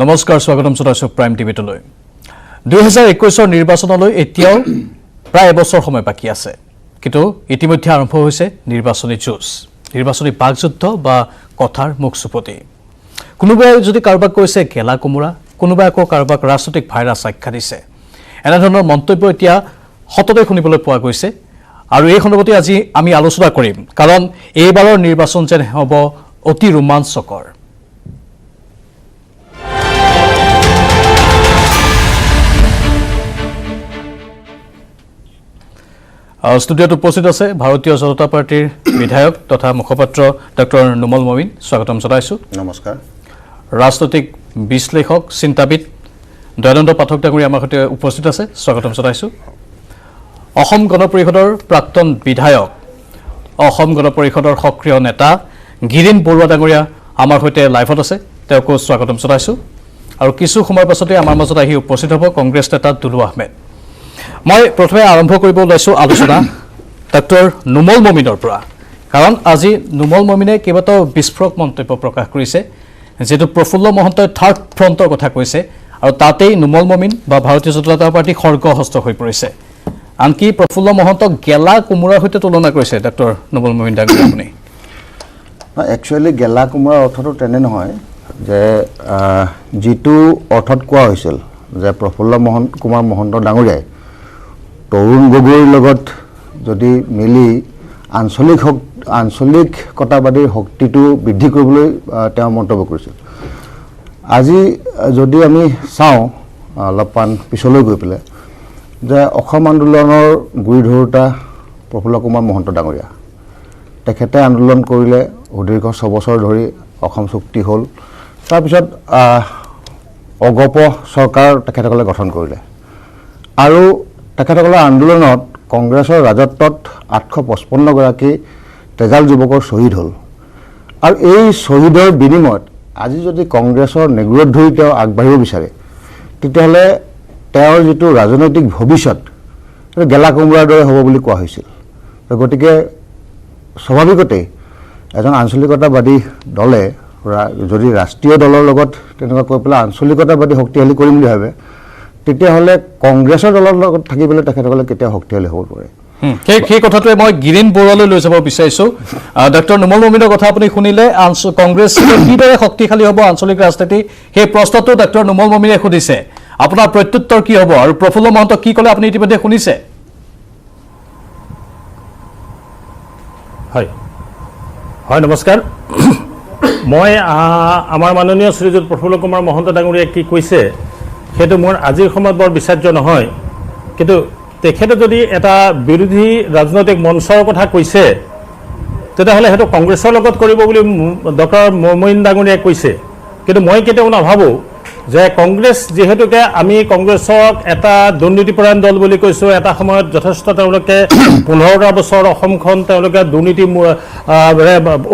নমস্কাৰ স্বাগতম জনাইছো প্ৰাইম টিভিলৈ 2021 নিৰ্বাচনলৈ এতিয়াও প্ৰায় এবছৰ সময় বাকি আছে কিন্তু ইতিমধ্যে আৰম্ভ হৈছে নিৰ্বাচনী যুঁজ নিৰ্বাচনী বাকযুদ্ধ বা কথাৰ মুখচুপতি কোনোবাই যদি কাৰোবাক কৈছে গেলা কোমৰা কোনোবাই আকৌ কাৰোবাক ৰাজনৈতিক ভাইৰাছ আখ্যা দিছে এনে ধৰণৰ মন্তব্য এতিয়া হততে শুনিবলৈ পোৱা গৈছে আৰু এই সন্দৰ্ভত আজি আমি আলোচনা কৰিম কাৰণ এইবাৰৰ নিৰ্বাচন যেন হ'ব অতি ৰোমাঞ্চকৰ ষ্টুডিঅ'ত উপস্থিত আছে ভাৰতীয় জনতা পাৰ্টিৰ বিধায়ক তথা মুখপাত্ৰ ডক্টৰ নুমল মমিন স্বাগতম জনাইছো নমস্কাৰ ৰাজনৈতিক বিশ্লেষক চিন্তাবিদ দয়ানন্দ পাঠক ডাঙৰীয়া আমাৰ সৈতে উপস্থিত আছে স্বাগতম জনাইছো অসম গণ পৰিষদৰ প্ৰাক্তন বিধায়ক অসম গণ পৰিষদৰ সক্ৰিয় নেতা গিৰিন বৰুৱা ডাঙৰীয়া আমাৰ সৈতে লাইভত আছে তেওঁকো স্বাগতম জনাইছো আৰু কিছু সময়ৰ পাছতে আমাৰ মাজত আহি উপস্থিত হ'ব কংগ্ৰেছ নেতা দুলু আহমেদ মই প্ৰথমে আৰম্ভ কৰিব লৈছো আলোচনা ডক্টৰ নুমল মমিনৰ পৰা কাৰণ আজি নুমল মমিনে কেইবাটাও বিস্ফোৰক মন্তব্য প্ৰকাশ কৰিছে যেটো প্ৰফুল্ল মহন্তই থাৰ্ড ফ্ৰণ্টৰ কথা কৈছে আৰু তাতেই নুমল মমিন বা ভাৰতীয় জনতা পাৰ্টি খৰ্গহস্ত হৈ পৰিছে আনকি প্ৰফুল্ল মহন্তক গেলা কোমৰাৰ সৈতে তুলনা কৰিছে ডক্টৰ নুমল মমিন ডাঙৰীয়া আপুনি একচুৱেলি গেলা কোমৰাৰ অৰ্থটো তেনে নহয় যে যিটো অৰ্থত কোৱা হৈছিল যে প্ৰফুল্ল কুমাৰ মহন্ত ডাঙৰীয়াই তৰুণ গগৈৰ লগত যদি মিলি আঞ্চলিকতাবাদীৰ শক্তিটো বৃদ্ধি কৰিবলৈ তেওঁ মন্তব্য কৰিছিল আজি যদি আমি চাওঁ অলপমান পিছলৈ গৈ পেলাই যে অসম আন্দোলনৰ গুৰি ধৰোঁতা প্ৰফুল্ল কুমাৰ মহন্ত ডাঙৰীয়া তেখেতে আন্দোলন কৰিলে সুদীৰ্ঘ 6 বছৰ ধৰি অসম চুক্তি হ'ল তাৰপিছত অগপ চৰকাৰ তেখেতসকলে গঠন কৰিলে আৰু তেখেতসকলৰ আন্দোলনত কংগ্ৰেছৰ ৰাজত্বত 855 গৰাকী তেজাল যুৱকৰ শ্বহীদ হ'ল আৰু এই শ্বহীদৰ বিনিময়ত আজি যদি কংগ্ৰেছৰ নেগুৰত ধৰি তেওঁ আগবাঢ়িব বিচাৰে তেতিয়াহ'লে তেওঁৰ যিটো ৰাজনৈতিক ভৱিষ্যত গেলা কোমৰাৰ দৰে হ'ব বুলি কোৱা হৈছিল গতিকে স্বাভাৱিকতে এজন আঞ্চলিকতাবাদী দলে যদি ৰাষ্ট্ৰীয় দলৰ লগত তেনেকুৱা কৈ পেলাই আঞ্চলিকতাবাদী শক্তিশালী কৰিম বুলি ভাবে তেতিয়াহ'লে কংগ্ৰেছৰ দলৰ লগত থাকি পেলাই তেখেতসকলে কেতিয়া শক্তিশালী হ'ব পাৰে সেই কথাটোৱে মই গিৰিন বৰুৱালৈ লৈ যাব বিচাৰিছো ডক্টৰ নুমল মমিনৰ কথা আপুনি শুনিলে কংগ্ৰেছ কিদৰে শক্তিশালী হ'ব আঞ্চলিক ৰাজনীতি সেই প্ৰশ্নটো ডক্টৰ নুমল মমিনে সুধিছে আপোনাৰ প্ৰত্যুত্তৰ কি হ'ব আৰু প্ৰফুল্ল মহন্ত কি ক'লে আপুনি ইতিমধ্যে শুনিছে হয় হয় নমস্কাৰ মই আমাৰ মাননীয় শ্ৰীযুত প্ৰফুল্ল কুমাৰ মহন্ত ডাঙৰীয়াই কি কৈছে সেইটো মোৰ আজিৰ সময়ত বৰ বিচাৰ্য নহয় কিন্তু তেখেতে যদি এটা বিৰোধী ৰাজনৈতিক মঞ্চৰ কথা কৈছে তেতিয়াহ'লে সেইটো কংগ্ৰেছৰ লগত কৰিব বুলি ডক্টৰ মমিন ডাঙৰীয়াই কৈছে কিন্তু মই কেতিয়াও নাভাবোঁ যে কংগ্ৰেছ যিহেতুকে আমি কংগ্ৰেছক এটা দুৰ্নীতিপৰায়ণ দল বুলি কৈছোঁ এটা সময়ত যথেষ্ট তেওঁলোকে 15টা বছৰ অসমখন তেওঁলোকে দুৰ্নীতি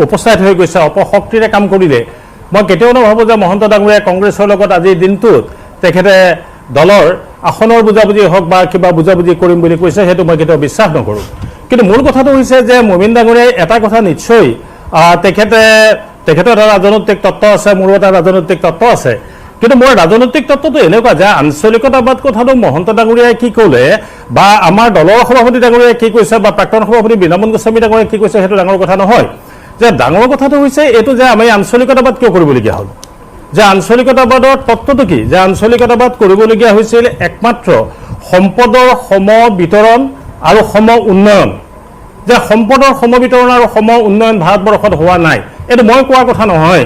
উপস্থাপিত হৈ গৈছে অপশক্তিৰে কাম কৰিলে মই কেতিয়াও নাভাবোঁ যে মহন্ত ডাঙৰীয়াই কংগ্ৰেছৰ লগত আজিৰ দিনটোত তেখেতে দলৰ আসনৰ বুজাবুজি হওক বা কিবা বুজাবুজি কৰিম বুলি কৈছে সেইটো মই কেতিয়াও বিশ্বাস নকৰোঁ কিন্তু মূল কথাটো হৈছে যে মমিন ডাঙৰীয়াই এটা কথা নিশ্চয় তেখেতৰ এটা ৰাজনৈতিক তত্ত্ব আছে মোৰো এটা ৰাজনৈতিক তত্ত্ব আছে কিন্তু মোৰ ৰাজনৈতিক তত্ত্বটো এনেকুৱা যে আঞ্চলিকতাবাদ কথাটো মহন্ত ডাঙৰীয়াই কি ক'লে বা আমাৰ দলৰ সভাপতি ডাঙৰীয়াই কি কৈছে বা প্ৰাক্তন সভাপতি বীণামণ গোস্বামী ডাঙৰীয়াই কি কৈছে সেইটো ডাঙৰ কথা নহয় যে ডাঙৰ কথাটো হৈছে এইটো যে আমি আঞ্চলিকতাবাদ কিয় কৰিবলগীয়া হ'ল যে আঞ্চলিকতাবাদৰ তত্ত্বটো কি যে আঞ্চলিকতাবাদ কৰিবলগীয়া হৈছিল একমাত্ৰ সম্পদৰ সম বিতৰণ আৰু সম উন্নয়ন যে সম্পদৰ সম বিতৰণ আৰু সম উন্নয়ন ভাৰতবৰ্ষত হোৱা নাই এইটো মই কোৱা কথা নহয়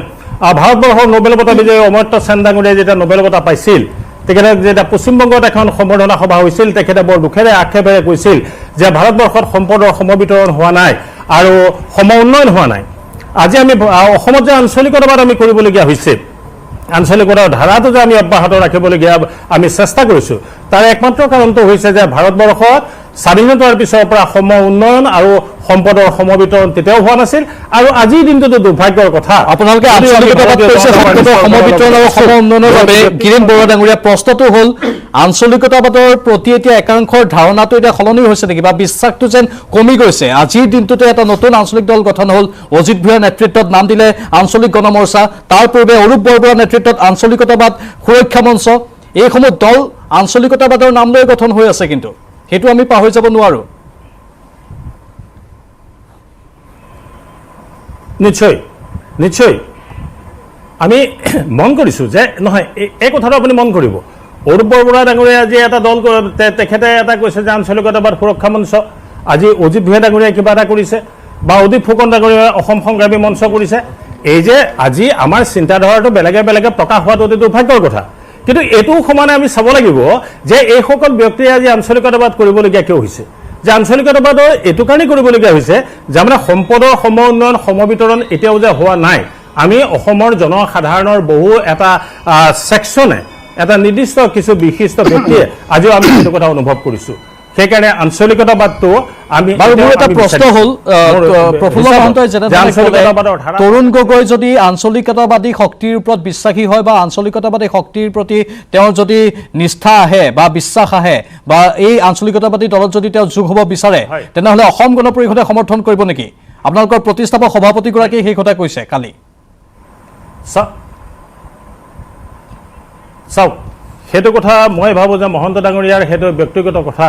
ভাৰতবৰ্ষৰ নোবেল বঁটা বিজয়ী অমৰ্ত্য সেন ডাঙৰীয়াই যেতিয়া নোবেল বঁটা পাইছিল তেখেতে যেতিয়া পশ্চিমবংগত এখন সম্বৰ্ধনা সভা হৈছিল তেখেতে বৰ দুখেৰে আক্ষেপেৰে কৈছিল যে ভাৰতবৰ্ষত সম্পদৰ সম বিতৰণ হোৱা নাই আৰু সম উন্নয়ন হোৱা নাই আজি আমি অসমত যে আঞ্চলিকতাবাদ আমি কৰিবলগীয়া হৈছে আঞ্চলিকতাৰ ধাৰাটো যে আমি অব্যাহত ৰাখিবলগীয়া আমি চেষ্টা কৰিছোঁ তাৰ একমাত্ৰ কাৰণটো হৈছে যে ভাৰতবৰ্ষত স্বাধীনতাৰ পিছৰ পৰা সম উন্নয়ন আৰু সম্পদৰ সমবিতৰণ তেতিয়াও হোৱা নাছিল আৰু আজিৰ দিনটোতো দুৰ্ভাগ্যৰ কথা আপোনালোকে আঞ্চলিকতাবাদ কৈছে সম্পদৰ সমবিতৰণ আৰু সম উন্নয়নৰ বাবে গিৰীন বৰুৱা ডাঙৰীয়া প্ৰশ্নটো হ'ল আঞ্চলিকতাবাদৰ প্ৰতি এতিয়া একাংশৰ ধাৰণাটো এতিয়া সলনি হৈছে নেকি বা বিশ্বাসটো যেন কমি গৈছে আজিৰ দিনটোতে এটা নতুন আঞ্চলিক দল গঠন হ'ল অজিত ভূঞাৰ নেতৃত্বত নাম দিলে আঞ্চলিক গণমৰ্চা তাৰ পূৰ্বে অৰূপ বৰবৰুৱাৰ নেতৃত্বত আঞ্চলিকতাবাদ সুৰক্ষা মঞ্চ এইসমূহ দল আঞ্চলিকতাবাদৰ নাম লৈ গঠন হৈ আছে কিন্তু সেইটো আমি পাহৰি যাব নোৱাৰো নিশ্চয় আমি মন কৰিছোঁ যে নহয় এই কথাটো আপুনি মন কৰিব অৰূপ বৰবৰুৱা ডাঙৰীয়া আজি এটা দল তেখেতে এটা কৈছে যে আঞ্চলিকতাবাদ সুৰক্ষা মঞ্চ আজি অজিত ভূঞা ডাঙৰীয়াই কিবা এটা কৰিছে বা অদীপ ফুকন ডাঙৰীয়াই অসম সংগ্ৰামী মঞ্চ কৰিছে এই যে আজি আমাৰ চিন্তাধাৰাটো বেলেগে বেলেগে প্ৰকাশ হোৱাটো অতি দুৰ্ভাগ্যৰ কথা কিন্তু এইটো সমানে আমি চাব লাগিব যে এইসকল ব্যক্তিয়ে আজি আঞ্চলিকতাবাদ কৰিবলগীয়া কিয় হৈছে যে আঞ্চলিকতাবাদৰ এইটো কাৰণেই কৰিবলগীয়া হৈছে যে মানে সম্পদৰ সম উন্নয়ন সমবিতৰণ এতিয়াও যে হোৱা নাই আমি অসমৰ জনসাধাৰণৰ বহু এটা ছেকশ্যনে এটা নিৰ্দিষ্ট কিছু বিশিষ্ট ব্যক্তিয়ে আজিও আমি সেইটো কথা অনুভৱ কৰিছোঁ সেইকাৰণে আঞ্চলিকতাবাদটো আমি মোৰ এটা প্ৰশ্ন হ'ল প্ৰফুল্ল মহন্তই তৰুণ গগৈ যদি আঞ্চলিকতাবাদী শক্তিৰ ওপৰত বিশ্বাসী হয় বা আঞ্চলিকতাবাদী শক্তিৰ প্ৰতি তেওঁৰ যদি নিষ্ঠা আহে বা বিশ্বাস আহে বা এই আঞ্চলিকতাবাদী দলত যদি তেওঁ যোগ হ'ব বিচাৰে তেনেহ'লে অসম গণ পৰিষদে সমৰ্থন কৰিব নেকি আপোনালোকৰ প্ৰতিষ্ঠাপক সভাপতিগৰাকীয়ে সেই কথা কৈছে কালি চাওক সেইটো কথা মই ভাবোঁ যে মহন্ত ডাঙৰীয়াৰ সেইটো ব্যক্তিগত কথা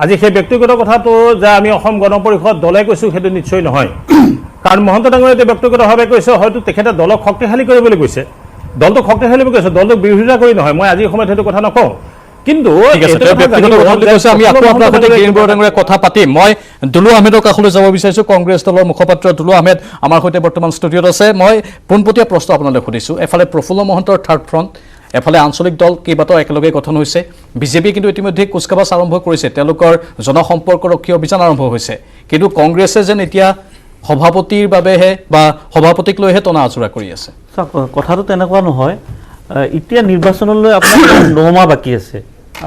আজি সেই ব্যক্তিগত কথাটো যে আমি অসম গণ পৰিষদ দলে কৈছোঁ সেইটো নিশ্চয় নহয় কাৰণ মহন্ত ডাঙৰীয়াই ব্যক্তিগতভাৱে কৈছে হয়তো তেখেতে দলক শক্তিশালী কৰিবলৈ কৈছে দলটোক শক্তিশালী বুলি কৈছে দলটোক বিৰোধিতা কৰি নহয় মই আজিৰ সময়ত সেইটো কথা নকওঁ কিন্তু আমি আকৌ আপোনাৰ সৈতে গিৰীন বৰুৱা ডাঙৰীয়াৰ কথা পাতিম মই দুলু আহমেদৰ কাষলৈ যাব বিচাৰিছোঁ কংগ্ৰেছ দলৰ মুখপাত্ৰ দুলু আহমেদ আমাৰ সৈতে বৰ্তমান ষ্টুডিঅ'ত আছে মই পোনপটীয়া প্ৰশ্ন আপোনালৈ সুধিছোঁ এফালে প্ৰফুল্ল মহন্তৰ থাৰ্ড ফ্ৰণ্ট এফালে আঞ্চলিক দল কেইবাটাও একেলগে গঠন হৈছে বিজেপিয়ে কিন্তু ইতিমধ্যে কুচকাৱাজ আৰম্ভ কৰিছে তেওঁলোকৰ জনসম্পৰ্কৰক্ষী অভিযান আৰম্ভ হৈছে কিন্তু কংগ্ৰেছে যেন এতিয়া সভাপতিৰ বাবেহে বা সভাপতিক লৈহে টনা আঁচোৰা কৰি আছে কথাটো তেনেকুৱা নহয় এতিয়া নিৰ্বাচনলৈ আপোনাৰ 9 মাহ বাকী আছে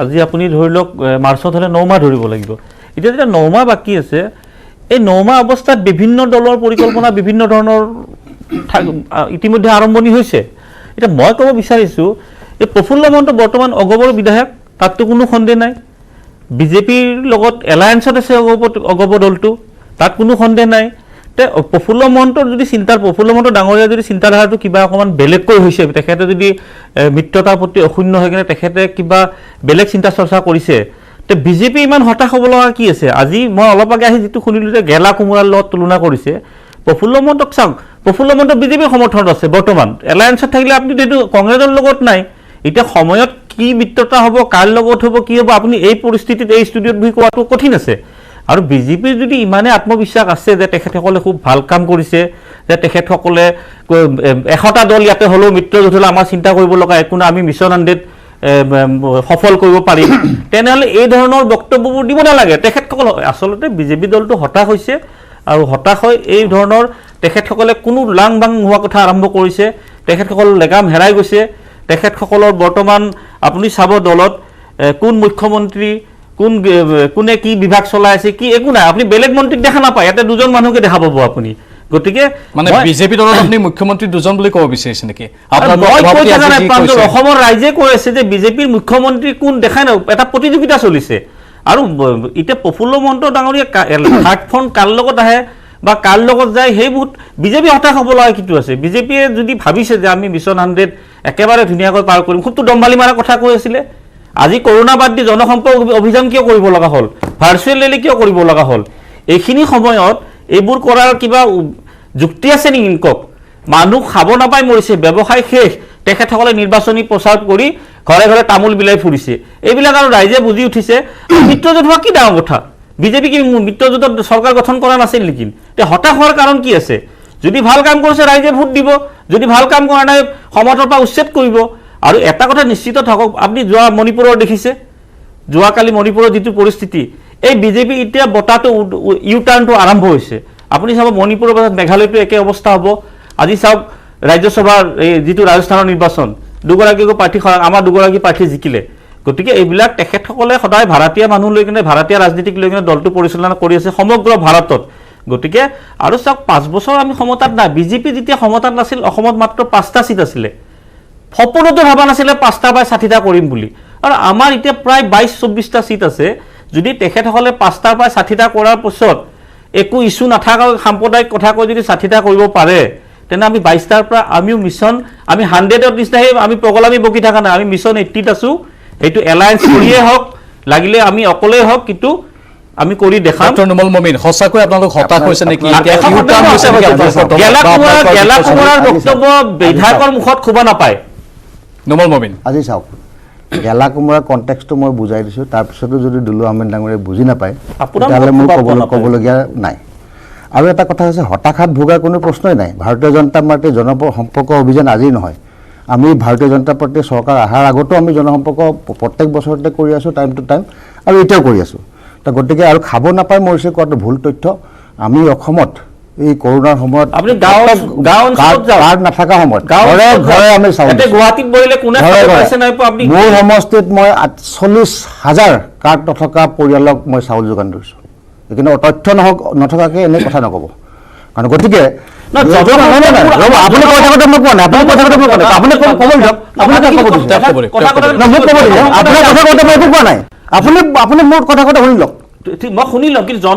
আজি আপুনি ধৰি লওক মাৰ্চত হ'লে 9 মাহ ধৰিব লাগিব এতিয়া যেতিয়া 9 মাহ বাকী আছে এই 9 মাহ অৱস্থাত বিভিন্ন দলৰ পৰিকল্পনা বিভিন্ন ধৰণৰ ইতিমধ্যে আৰম্ভণি হৈছে এতিয়া মই ক'ব বিচাৰিছোঁ এই প্ৰফুল্ল মহন্ত বৰ্তমান অগবৰ বিধায়ক তাততো কোনো সন্দেহ নাই বিজেপিৰ লগত এলায়েন্সত আছে অগবৰ দলটো তাত কোনো সন্দেহ নাই তে প্ৰফুল্ল মহন্তৰ যদি প্ৰফুল্ল মহন্ত ডাঙৰীয়া যদি চিন্তাধাৰাটো কিবা অকণমান বেলেগকৈ হৈছে তেখেতে যদি মিত্ৰতাৰ প্ৰতি অশূন্য হৈ কিনে তেখেতে কিবা বেলেগ চিন্তা চৰ্চা কৰিছে তে বিজেপি ইমান হতাশ হ'ব লগা কি আছে আজি মই অলপ আগে আহি যিটো শুনিলোঁ যে গেলা কোমোৰাৰ লগত তুলনা কৰিছে প্ৰফুল্ল মহন্তক চাওক প্ৰফুল্ল মহন্ত বিজেপিৰ সমৰ্থনত আছে বৰ্তমান এলায়েন্সত থাকিলে আপুনি এইটো কংগ্ৰেছৰ লগত নাই এতিয়া সময়ত কি মিত্ৰতা হ'ব কাৰ লগত হ'ব কি হ'ব আপুনি এই পৰিস্থিতিত এই ষ্টুডিঅ'ত বহি কোৱাটো কঠিন আছে আৰু বিজেপিৰ যদি ইমানে আত্মবিশ্বাস আছে যে তেখেতসকলে খুব ভাল কাম কৰিছে যে তেখেতসকলে 100টা দল ইয়াতে হ'লেও মিত্ৰজোঁট হ'লে আমাৰ চিন্তা কৰিব লগা একো নাই আমি মিছন 100 সফল কৰিব পাৰিম তেনেহ'লে এই ধৰণৰ বক্তব্যবোৰ দিব নালাগে তেখেতসকল আচলতে বিজেপি দলটো হতাশ হৈছে আৰু হতাশ হৈ এই ধৰণৰ তেখেতসকলে কোনো লাং বাং হোৱা কথা আৰম্ভ কৰিছে তেখেতসকল লেগাম হেৰাই গৈছে তেখেতসকলৰ বৰ্তমান আপুনি চাব দলত কোন মুখ্যমন্ত্ৰী কোনে কি বিভাগ চলাই আছে কি একো নাই আপুনি বেলেগ মন্ত্ৰীক দেখা নাপায় ইয়াতে দুজন মানুহকে দেখা পাব আপুনি গতিকে মানে বিজেপি দলত আপুনি মুখ্যমন্ত্ৰী দুজন বুলি ক'ব বিচাৰিছে নেকি অসমৰ ৰাইজে কৈ আছে যে বিজেপিৰ মুখ্যমন্ত্ৰী কোন দেখাই নাই এটা প্ৰতিযোগিতা চলিছে আৰু এতিয়া প্ৰফুল্ল মহন্ত ডাঙৰীয়া থাৰ্ড ফ্ৰণ্ট কাৰ লগত আহে বা কাৰ লগত যায় সেই বহুত বিজেপি হতাশ হ'ব লগা কিটো আছে বিজেপিয়ে যদি ভাবিছে যে আমি মিছন 100 একেবাৰে ধুনীয়াকৈ পাৰ কৰিম খুবতো দম্বালি মাৰা কথা কৈ আছিলে আজি কৰোণা বাদ দি জনসম্পৰ্ক অভিযান কিয় কৰিব লগা হ'ল ভাৰ্চুৱেল ৰেলী কিয় কৰিব লগা হ'ল এইখিনি সময়ত এইবোৰ কৰাৰ কিবা যুক্তি আছে নেকি কওক মানুহ খাব নাপাই মৰিছে ব্যৱসায় শেষ তেখেতসকলে নিৰ্বাচনী প্ৰচাৰ কৰি ঘৰে ঘৰে তামোল বিলাই ফুৰিছে এইবিলাক আৰু ৰাইজে বুজি উঠিছে মিত্ৰজোঁট হোৱা কি ডাঙৰ কথা বিজেপি কি মিত্ৰজোঁটত চৰকাৰ গঠন কৰা নাছিল নেকি তে হতাশ হোৱাৰ কাৰণ কি আছে যদি ভাল কাম কৰিছে ৰাইজে ভোট দিব যদি ভাল কাম কৰা নাই সমৰ্থনৰ পৰা উচ্ছেদ কৰিব আৰু এটা কথা নিশ্চিত থাকক আপুনি যোৱা মণিপুৰৰ দেখিছে যোৱাকালি মণিপুৰৰ যিটো পৰিস্থিতি এই বিজেপি এতিয়া বতাহটো ইউ টাৰ্ণটো আৰম্ভ হৈছে আপুনি চাব মণিপুৰৰ পাছত মেঘালয়টো একে অৱস্থা হ'ব আজি চাওক ৰাজ্যসভাৰ এই যিটো ৰাজস্থানৰ নিৰ্বাচন দুগৰাকীকো প্ৰাৰ্থী আমাৰ দুগৰাকী প্ৰাৰ্থী জিকিলে গতিকে এইবিলাক তেখেতসকলে সদায় ভাৰতীয় মানুহ লৈ কিনে ভাৰতীয় ৰাজনীতিক লৈ কিনে দলটো পৰিচালনা কৰি আছে সমগ্ৰ ভাৰতত গতিকে আৰু চাওক 5 বছৰ আমি ক্ষমতাত নাই বিজেপি যেতিয়া ক্ষমতাত নাছিল অসমত মাত্ৰ 5টা সিট আছিলে সপোনতো ভাবা নাছিলে 5টা বা 60টা কৰিম বুলি আৰু আমাৰ এতিয়া প্ৰায় 22-24টা সিট আছে যদি তেখেতসকলে 5টাৰ পৰা 60টা কৰাৰ পিছত একো ইস্যু নাথাকা সাম্প্ৰদায়িক কথা কৈ যদি 60টা কৰিব পাৰে তেনে আমি 22টাৰ পৰা আমিও মিছন আমি 100ৰ নিচিনাহে আমি পগলামি বকি থকা নাই আমি মিছন 80ত আছো এইটো এলায়েন্স কৰিয়ে হওক লাগিলে আমি অকলেই হওক কিন্তু আমি কৰি দেখাম ডক্টৰ নুমল মমিন সঁচাকৈ আপোনালোক হতাশ হৈছে নেকি এতিয়া গেলা কুমাৰৰ বক্তব্য বিধায়কৰ মুখত খুব নাপায় নুমল মমিন আজি চাওক গেলা কোমোৰাৰ কণ্টেক্সটো মই বুজাই দিছোঁ তাৰপিছতো যদি দুলু আহমেদ ডাঙৰীয়াই বুজি নাপায় তেতিয়াহ'লে মোৰ ক'বলগীয়া নাই আৰু এটা কথা হৈছে হতাশাত ভোগাৰ কোনো প্ৰশ্নই নাই ভাৰতীয় জনতা পাৰ্টীৰ জনসম্পৰ্ক অভিযান আজি নহয় আমি ভাৰতীয় জনতা পাৰ্টীৰ চৰকাৰ অহাৰ আগতো আমি জনসম্পৰ্ক প্ৰত্যেক বছৰতে কৰি আছোঁ টাইম টু টাইম আৰু এতিয়াও কৰি আছোঁ গতিকে আৰু খাব নাপায় মৰিছে কোৱাটো ভুল তথ্য আমি অসমত এই কৰোনাৰ সময়ত আপুনি গাঁও অঞ্চলত কাৰ্ড নাথাকা সময়ত ঘৰে ঘৰে আমি চাউল গুৱাহাটীত বহিলে কোনে পাইছে নাই আপুনি মোৰ সমষ্টিত মই 40,000 কাৰ্ড নথকা পৰিয়ালক মই চাউল যোগান ধৰিছোঁ কিন্তু তথ্য নথকাকৈ এনে কথা নক'ব কাৰণ গতিকে আপুনি কৈ থাকোঁতে মোক কোৱা নাই আপুনি কৈ থাকোঁতে মোক কোৱা নাই আপুনি ক'ব দিয়ক আপুনি মোক ক'ব দিয়ক আপোনাৰ কথা কওঁতে মই একো কোৱা নাই আপুনি মোৰ কথা কওঁতে শুনি লওক মই শুনিলো কিন্তু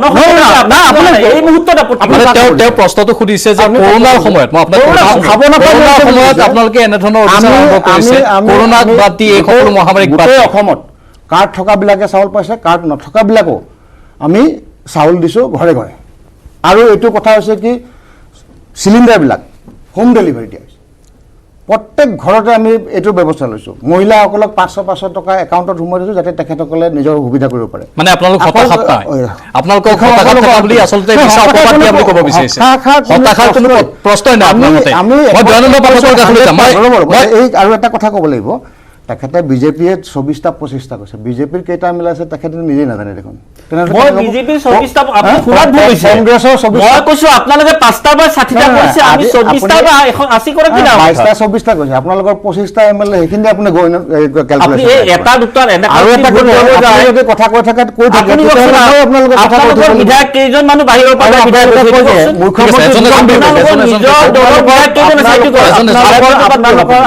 এই মুহূৰ্তত তেওঁ প্ৰশ্নটো সুধিছে যে কৰোনাৰ সময়ত মই আপোনাক খাব নাপায় সময়ত আপোনালোকে এনেধৰণৰ অভিযান আৰম্ভ কৰিছে কৰোনাক বাদ দি এই সকলো মহামাৰীক বাদ দি অসমত কাৰ্ড থকাবিলাকে চাউল পাইছে কাৰ্ড নথকাবিলাকো আমি চাউল দিছোঁ ঘৰে ঘৰে আৰু এইটো কথা হৈছে কি চিলিণ্ডাৰবিলাক হোম ডেলিভাৰী দিয়া হৈছে প্ৰত্যেক ঘৰতে আমি এইটো ব্যৱস্থা লৈছোঁ মহিলাসকলক 500 টকা একাউণ্টত সোমাই দিছোঁ যাতে তেখেতসকলে নিজৰ সুবিধা কৰিব পাৰে মানে আপোনালোক হতাশাত নাই আপোনালোকক হতাশাত থকা বুলি আচলতে মিছা অপবাদ দিয়া বুলি ক'ব বিচাৰিছে হতাশাৰ কোনো প্ৰশ্নই নাই মই দয়ানন্দ পাঠকৰ কাষলৈ যাম মই এই আৰু এটা কথা ক'ব লাগিব তেখেতে বিজেপিয়ে 24টা 25টা কৈছে বিজেপিৰ কেইটা মিলাইছে তেখেতে নিজেই নাজানে দেখোন মই বিজেপিৰ 24টা আপুনি ফুৰাত ভুগিছে কংগ্ৰেছৰ 24টা মই কৈছো আপোনালোকে 5টা বা 60টা কৰিছে আমি 24টা বা 80 কৰে কি না 22টা 24টা কৈছে আপোনালোকৰ 25টা এমএলএ সেইখিনি আপুনি আপুনি এটা দুটা আৰু এটা কথা কৈ থাকে আপোনালোকে আপোনালোকৰ বিধায়ক কেইজন মানুহ বাহিৰৰ পৰা বিধায়ক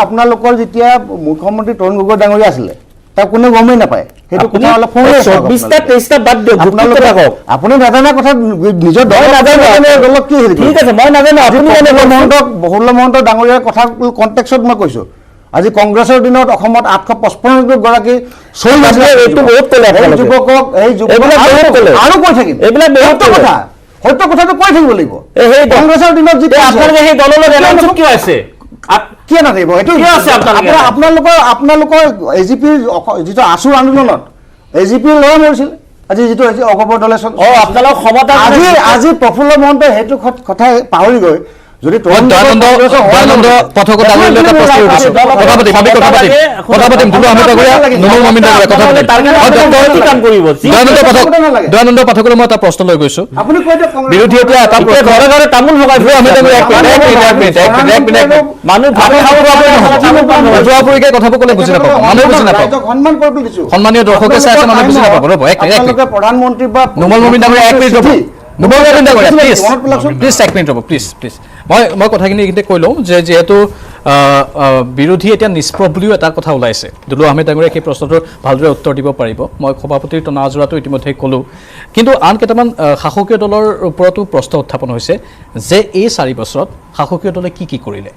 আপোনালোকৰ যেতিয়া মুখ্যমন্ত্ৰী তৰুণ গগৈ ডাঙৰীয়া আছিলে তাক কোনে গমেই নাপায় সেইটো কথা অলপ 24টা 23টা বাদ দিয়ক আপুনি নাজানা কথা নিজৰ দল নাজানে কি ঠিক আছে মই নাজানো আপুনি প্ৰফুল্ল মহন্ত ডাঙৰীয়াৰ কথা কণ্টেক্সত মই কৈছোঁ আজি কংগ্ৰেছৰ দিনত অসমত 855 গৰাকী চলি আছিলে এইটো বহুত ক'লে যুৱকক এই আৰু কৈ থাকিম এইবিলাক বহুত কথা সত্য কথাটো কৈ থাকিব লাগিব এই কংগ্ৰেছৰ দিনত যেতিয়া আপোনালোকে সেই দললৈ এলাউন্স কিয় আছে কিয় নাথাকিব এইটো আপোনালোকৰ এজিপিৰ যিটো আছুৰ আন্দোলনত এজিপিৰ ল'ৰা মৰিছিল আজি যিটো অগপৰ দলে আপোনালোক ক্ষমতা আজি প্ৰফুল্ল মহন্তই সেইটো কথাই পাহৰি গৈ যদি দয়ানন্দ পাঠকলৈ মই এটা প্ৰশ্ন লৈ গৈছো বিৰোধী এতিয়া এটা তামোল ভগাই কথাবোৰ ক'লে বুজি নাপাব মানুহে বুজি নাপাব সন্মানীয় দৰ্শকে চাই আছে মানুহে বুজি নাপাব ৰ'ব প্ৰধানমন্ত্ৰী বা নুমল মমিন ডাঙৰীয়া এক মিনিট ৰ'ব নুমল মমিন ডাঙৰীয়া প্লিজ এক মিনিট ৰ'ব প্লিজ মই কথাখিনি এইখিনিতে কৈ লওঁ যে যিহেতু বিৰোধী এতিয়া নিষ্প্ৰভ বুলিও এটা কথা ওলাইছে দুলু আহমেদ ডাঙৰীয়াই সেই প্ৰশ্নটোৰ ভালদৰে উত্তৰ দিব পাৰিব মই সভাপতিৰ টনা আজোৰাটো ইতিমধ্যে ক'লোঁ কিন্তু আন কেইটামান শাসকীয় দলৰ ওপৰতো প্ৰশ্ন উত্থাপন হৈছে যে এই 4 বছৰত শাসকীয় দলে কি কৰিলে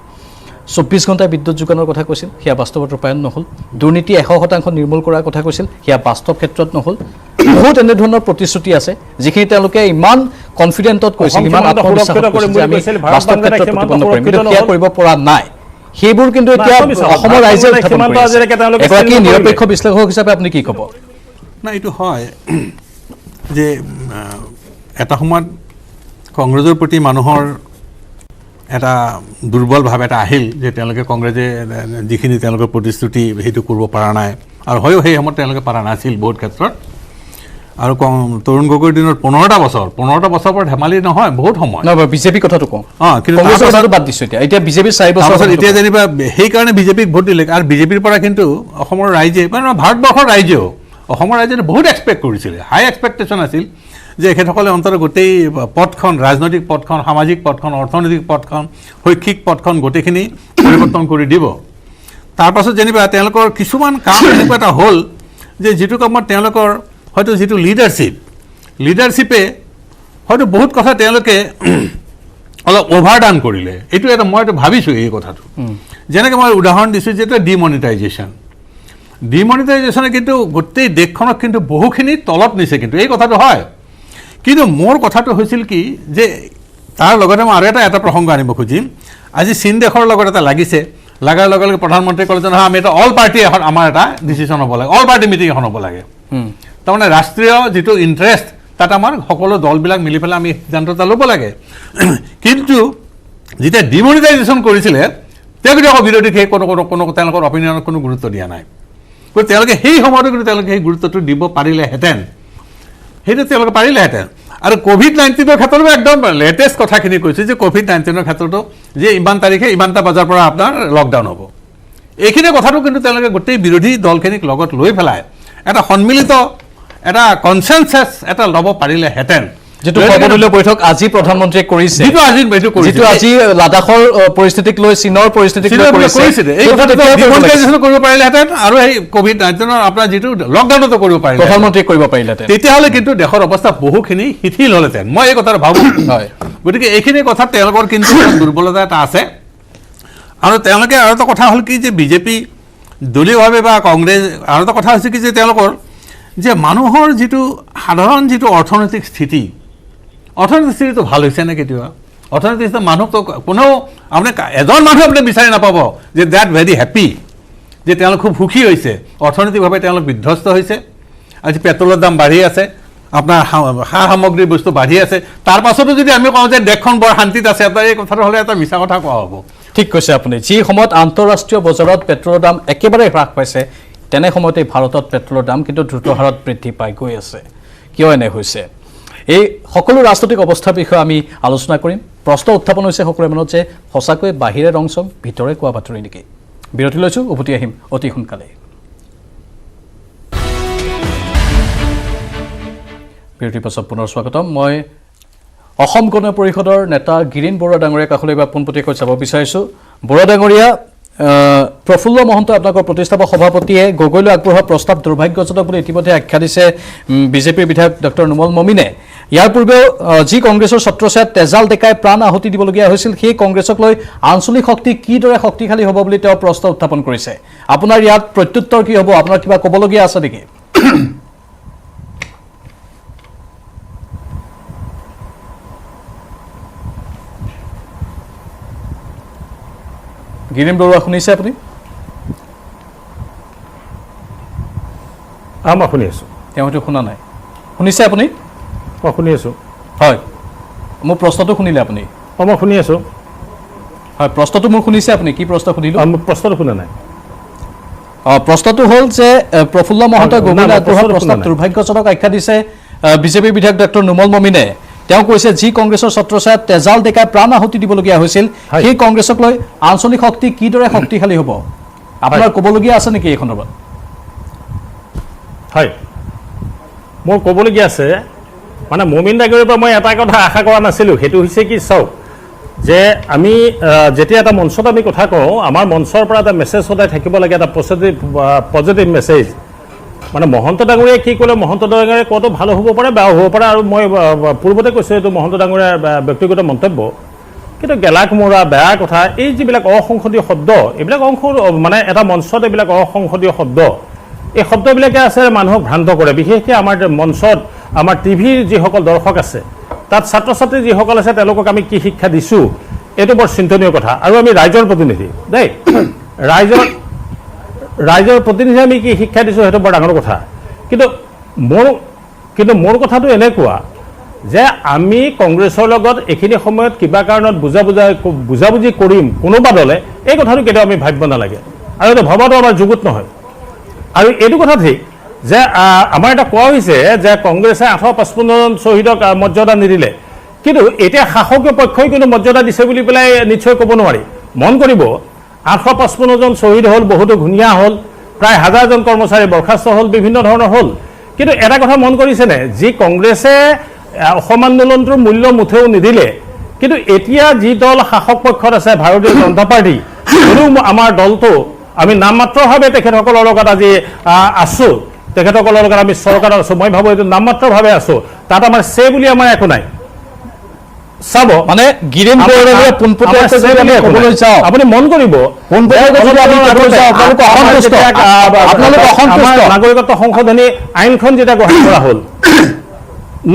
24 ঘণ্টাই বিদ্যুৎ যোগানৰ কথা কৈছিল সেয়া বাস্তৱত ৰূপায়ণ নহ'ল দুৰ্নীতি 100% নিৰ্মূল কৰাৰ কথা কৈছিল সেয়া বাস্তৱ ক্ষেত্ৰত নহ'ল বহুত এনেধৰণৰ প্ৰতিশ্ৰুতি আছে যিখিনি তেওঁলোকে ইমান কনফিডেণ্টত কৈছিল ইমান আত্মবিশ্বাসত কৈছিল আমি বাস্তৱ ক্ষেত্ৰত প্ৰতিপন্ন কৰিম কিন্তু সেয়া কৰিব পৰা নাই সেইবোৰ কিন্তু এতিয়া অসমৰ ৰাইজে উত্থাপন কৰিছে এগৰাকী নিৰপেক্ষ বিশ্লেষক হিচাপে আপুনি কি ক'ব না এইটো হয় যে এটা সময়ত কংগ্ৰেছৰ প্ৰতি মানুহৰ এটা দুৰ্বল ভাৱ এটা আহিল যে তেওঁলোকে কংগ্ৰেছে যিখিনি তেওঁলোকৰ প্ৰতিশ্ৰুতি সেইটো কৰিব পৰা নাই আৰু হয়ও সেই সময়ত তেওঁলোকে পৰা নাছিল বহুত ক্ষেত্ৰত আৰু তৰুণ গগৈৰ দিনত 15টা বছৰ পৰা ধেমালি নহয় বহুত সময় বিজেপি কথাটো কওঁ কিন্তু বাদ দিছোঁ এতিয়া বিজেপি 4 বছৰ এতিয়া যেনিবা সেইকাৰণে বিজেপিক ভোট দিলে আৰু বিজেপিৰ পৰা কিন্তু অসমৰ ৰাইজে মানে ভাৰতবৰ্ষৰ ৰাইজেও অসমৰ ৰাইজে বহুত এক্সপেক্ট কৰিছিলে হাই এক্সপেক্টেশ্যন আছিল যে এখেতসকলে অন্তত গোটেই পথখন, ৰাজনৈতিক পথখন, সামাজিক পথখন, অৰ্থনৈতিক পথখন, শৈক্ষিক পথখন গোটেইখিনি পৰিৱৰ্তন কৰি দিব। তাৰ পাছত যেনিবা তেওঁলোকৰ কিছুমান কাম এনেকুৱা এটা হ'ল যে যিটো কামত তেওঁলোকৰ হয়তো যিটো লিডাৰশ্বিপে হয়তো বহুত কথা তেওঁলোকে অলপ অভাৰডান কৰিলে। এইটো এটা মই ভাবিছোঁ এই কথাটো। যেনেকৈ মই উদাহৰণ দিছোঁ যে ডিমনিটাইজেশ্যনে কিন্তু গোটেই দেশখনক কিন্তু বহুখিনি তলত নিছে, কিন্তু এই কথাটো হয়। কিন্তু মোৰ কথাটো হৈছিল কি যে তাৰ লগতে মই আৰু এটা প্ৰসংগ আনিব খুজিম। আজি চীন দেশৰ লগত এটা লাগিছে, লগাৰ লগে লগে প্ৰধানমন্ত্ৰীয়ে ক'লে যে নহয় আমি এটা অল পাৰ্টি এখন আমাৰ এটা ডিচিশ্যন হ'ব লাগে, অল পাৰ্টি মিটিং এখন হ'ব লাগে। তাৰমানে ৰাষ্ট্ৰীয় যিটো ইণ্টাৰেষ্ট তাত আমাৰ সকলো দলবিলাক মিলি পেলাই আমি সিদ্ধান্ত এটা ল'ব লাগে। কিন্তু যেতিয়া ডিমনিটাইজেশ্যন কৰিছিলে তেওঁলোকে আকৌ বিৰোধী সেই কোনো তেওঁলোকৰ অপিনিয়নত কোনো গুৰুত্ব দিয়া নাই। গতিকে তেওঁলোকে সেই সময়তো কিন্তু তেওঁলোকে সেই গুৰুত্বটো দিব পাৰিলেহেঁতেন, সেইটো তেওঁলোকে পাৰিলেহেঁতেন। আৰু COVID-19 ক্ষেত্ৰতো একদম লেটেষ্ট কথাখিনি কৈছোঁ যে COVID-19 ক্ষেত্ৰতো যে ইমান তাৰিখে ইমানটা বজাৰ পৰা আপোনাৰ লকডাউন হ'ব, এইখিনি কথাটো কিন্তু তেওঁলোকে গোটেই বিৰোধী দলখিনিক লগত লৈ পেলাই এটা সন্মিলিত এটা কনচেনচাছ এটা ল'ব পাৰিলেহেঁতেন। যিটো সৰ্বদলীয় বৈঠক আজি প্ৰধানমন্ত্ৰীয়ে কৰিছে, যিটো আজি লাডাখৰ পৰিস্থিতিক লৈ চীনৰ পৰিস্থিতিক লৈ কৰিছে, এই কথাটো কৰিব পাৰিলেহেঁতেন আৰু এই COVID-19 আপোনাৰ যিটো লকডাউনতো কৰিব পাৰিলে প্ৰধানমন্ত্ৰীয়ে কৰিব পাৰিলেহেঁতেন, তেতিয়াহ'লে কিন্তু দেশৰ অৱস্থা বহুখিনি শিথিল হ'লহেঁতেন, মই এই কথাটো ভাবোঁ। হয়, গতিকে এইখিনি কথাত তেওঁলোকৰ কিন্তু দুৰ্বলতা এটা আছে। আৰু তেওঁলোকে আৰু এটা কথা হ'ল কি যে বিজেপি দলীয়ভাৱে বা কংগ্ৰেছ আৰু এটা কথা হৈছে কি যে তেওঁলোকৰ যে মানুহৰ যিটো সাধাৰণ যিটো অৰ্থনৈতিক স্থিতিটো ভাল হৈছে নে কেতিয়াবা? অৰ্থনৈতিক স্থিতি মানুহক কোনেও আপুনি এজন মানুহ আপুনি বিচাৰি নাপাব যে দেট ভেৰি হেপ্পী, যে তেওঁলোক খুব সুখী হৈছে, অৰ্থনৈতিকভাৱে তেওঁলোক বিধ্বস্ত হৈছে। আজি পেট্ৰলৰ দাম বাঢ়ি আছে, আপোনাৰ সা সামগ্ৰীৰ বস্তু বাঢ়ি আছে, তাৰ পাছতো যদি আমি কওঁ যে দেশখন বৰ শান্তিত আছে, এটা এই কথাটো হ'লে এটা মিছা কথা কোৱা হ'ব। ঠিক কৈছে আপুনি। যি সময়ত আন্তঃৰাষ্ট্ৰীয় বজাৰত পেট্ৰলৰ দাম একেবাৰে হ্ৰাস পাইছে, তেনে সময়তে ভাৰতত পেট্ৰলৰ দাম কিন্তু দ্ৰুত হাৰত বৃদ্ধি পাই গৈ আছে। কিয় এনে হৈছে? এই সকলো ৰাজনৈতিক অৱস্থাৰ বিষয়ে আমি আলোচনা কৰিম। প্ৰশ্ন উত্থাপন হৈছে সকলোৰে মনত যে সঁচাকৈ বাহিৰে ৰং চং ভিতৰে কোৱা বাতৰি নেকি? বিৰতি লৈছোঁ, উভতি আহিম অতি সোনকালে। বিৰতিৰ পাছত পুনৰ স্বাগতম। মই অসম গণ পৰিষদৰ নেতা গিৰীন বৰুৱা ডাঙৰীয়া কাষলৈ বা পোনপটীয়াকৈ চাব বিচাৰিছোঁ। বৰুৱা ডাঙৰীয়া, প্ৰফুল্ল মহন্ত আপোনালোকৰ প্ৰতিষ্ঠাপক সভাপতিয়ে গগৈলৈ আগবঢ়োৱা প্ৰস্তাৱ দুৰ্ভাগ্যজনক বুলি ইতিমধ্যে আখ্যা দিছে বিজেপিৰ বিধায়ক ডক্টৰ নুমল মমিনে। ইয়াৰ পূৰ্বেও যি কংগ্ৰেছৰ ছত্ৰছায়াত তেজাল ডেকাই প্ৰাণ আহুতি দিবলগীয়া হৈছিল, সেই কংগ্ৰেছক লৈ আঞ্চলিক শক্তি কিদৰে শক্তিশালী হ'ব বুলি তেওঁ প্ৰশ্ন উত্থাপন কৰিছে। আপোনাৰ ইয়াত প্ৰত্যুত্তৰ কি হ'ব? আপোনাৰ কিবা ক'বলগীয়া আছে নেকি? গিৰীন বৰুৱা, শুনিছে আপুনি? মই শুনি আছোঁ। তেওঁ হয়তো শুনা নাই। শুনিছে আপুনি? মই শুনি আছোঁ। হয়, মোৰ প্ৰশ্নটো শুনিলে আপুনি? মই শুনি আছোঁ। হয়, প্ৰশ্নটো মোৰ শুনিছে আপুনি? কি প্ৰশ্ন সুধিলোঁ? মোৰ প্ৰশ্নটো শুনা নাই। প্ৰশ্নটো হ'ল যে প্ৰফুল্ল মহন্তই গগৈলৈ আগবঢ়োৱা প্ৰস্তাৱ দুৰ্ভাগ্যজনক আখ্যা দিছে বিজেপিৰ বিধায়ক ডক্টৰ নুমল মমিনে। তেওঁ কৈছে যি কংগ্ৰেছৰ ছত্ৰছায়াত তেজাল ডেকাই প্ৰাণ আহুতি দিবলগীয়া হৈছিল, সেই কংগ্ৰেছক লৈ আঞ্চলিক শক্তি কিদৰে শক্তিশালী হ'ব? আপোনাৰ ক'বলগীয়া আছে নেকি এই সন্দৰ্ভত? হয়, মোৰ ক'বলগীয়া আছে। মানে মমিন ডাঙৰীয়াৰ পৰা মই এটা কথা আশা কৰা নাছিলোঁ। সেইটো হৈছে কি, চাওক, যে আমি যেতিয়া এটা মঞ্চত আমি কথা কওঁ, আমাৰ মঞ্চৰ পৰা এটা মেছেজ সদায় থাকিব লাগে, এটা পজিটিভ মেছেজ। মানে মহন্ত ডাঙৰীয়াই কি ক'লে, মহন্ত ডাঙৰীয়াই কতো ভাল হ'ব পাৰে, বেয়াও হ'ব পাৰে। আৰু মই পূৰ্বতে কৈছোঁ এইটো মহন্ত ডাঙৰীয়াৰ ব্যক্তিগত মন্তব্য। কিন্তু গেলা কোমোৰা, বেয়া কথা, এই যিবিলাক অসংসদীয় শব্দ, এইবিলাক মানে এটা মঞ্চত এইবিলাক অসংসদীয় শব্দ, এই শব্দবিলাকে আছে মানুহক ভ্ৰান্ত কৰে। বিশেষকৈ আমাৰ মঞ্চত আমাৰ টিভিৰ যিসকল দৰ্শক আছে, তাত ছাত্ৰ ছাত্ৰী যিসকল আছে, তেওঁলোকক আমি কি শিক্ষা দিছোঁ, এইটো বৰ চিন্তনীয় কথা। আৰু আমি ৰাইজৰ প্ৰতিনিধি দেই, ৰাইজৰ প্ৰতিনিধি আমি কি শিক্ষা দিছোঁ, সেইটো বৰ ডাঙৰ কথা। কিন্তু মোৰ কথাটো এনেকুৱা যে আমি কংগ্ৰেছৰ লগত এইখিনি সময়ত কিবা কাৰণত বুজাবুজি কৰিম কোনোবা দলে, এই কথাটো কেতিয়াও আমি ভাবিব নালাগে। আৰু এইটো ভবাটো আমাৰ যুগুত নহয়। আৰু এইটো কথা ঠিক যে আমাৰ এটা কোৱা হৈছে যে কংগ্ৰেছে 855জন শ্বহীদক মৰ্যাদা নিদিলে, কিন্তু এতিয়া শাসকীয় পক্ষই কিন্তু মৰ্যাদা দিছে বুলি পেলাই নিশ্চয় ক'ব নোৱাৰি। মন কৰিব, 855জন শ্বহীদ হ'ল, বহুতো ঘূণীয়া হ'ল, প্ৰায় 1000জন কৰ্মচাৰী বৰ্খাস্ত হ'ল, বিভিন্ন ধৰণৰ হ'ল। কিন্তু এটা কথা মন কৰিছেনে, যি কংগ্ৰেছে অসম আন্দোলনটোৰ মূল্য মুঠেও নিদিলে কিন্তু এতিয়া যি দল শাসক পক্ষত আছে ভাৰতীয় জনতা পাৰ্টি যদিও আমাৰ দলটো আমি নামমাত্ৰভাৱে তেখেতসকলৰ লগত আজি আছোঁ তেখেতসকলৰ লগত আমি চৰকাৰত আছোঁ মই ভাবোঁ এইটো নামমাত্ৰভাৱে আছোঁ তাত আমাৰ বুলি আমাৰ একো নাই চাব মানে গিৰিন বৰদলৈয়ে পোনপটীয়াকৈ যদি আমি ক'বলৈ যাওঁ আপুনি মন কৰিব নাগৰিকত্ব সংশোধনী আইনখন যেতিয়া গ্ৰহণ কৰা হ'ল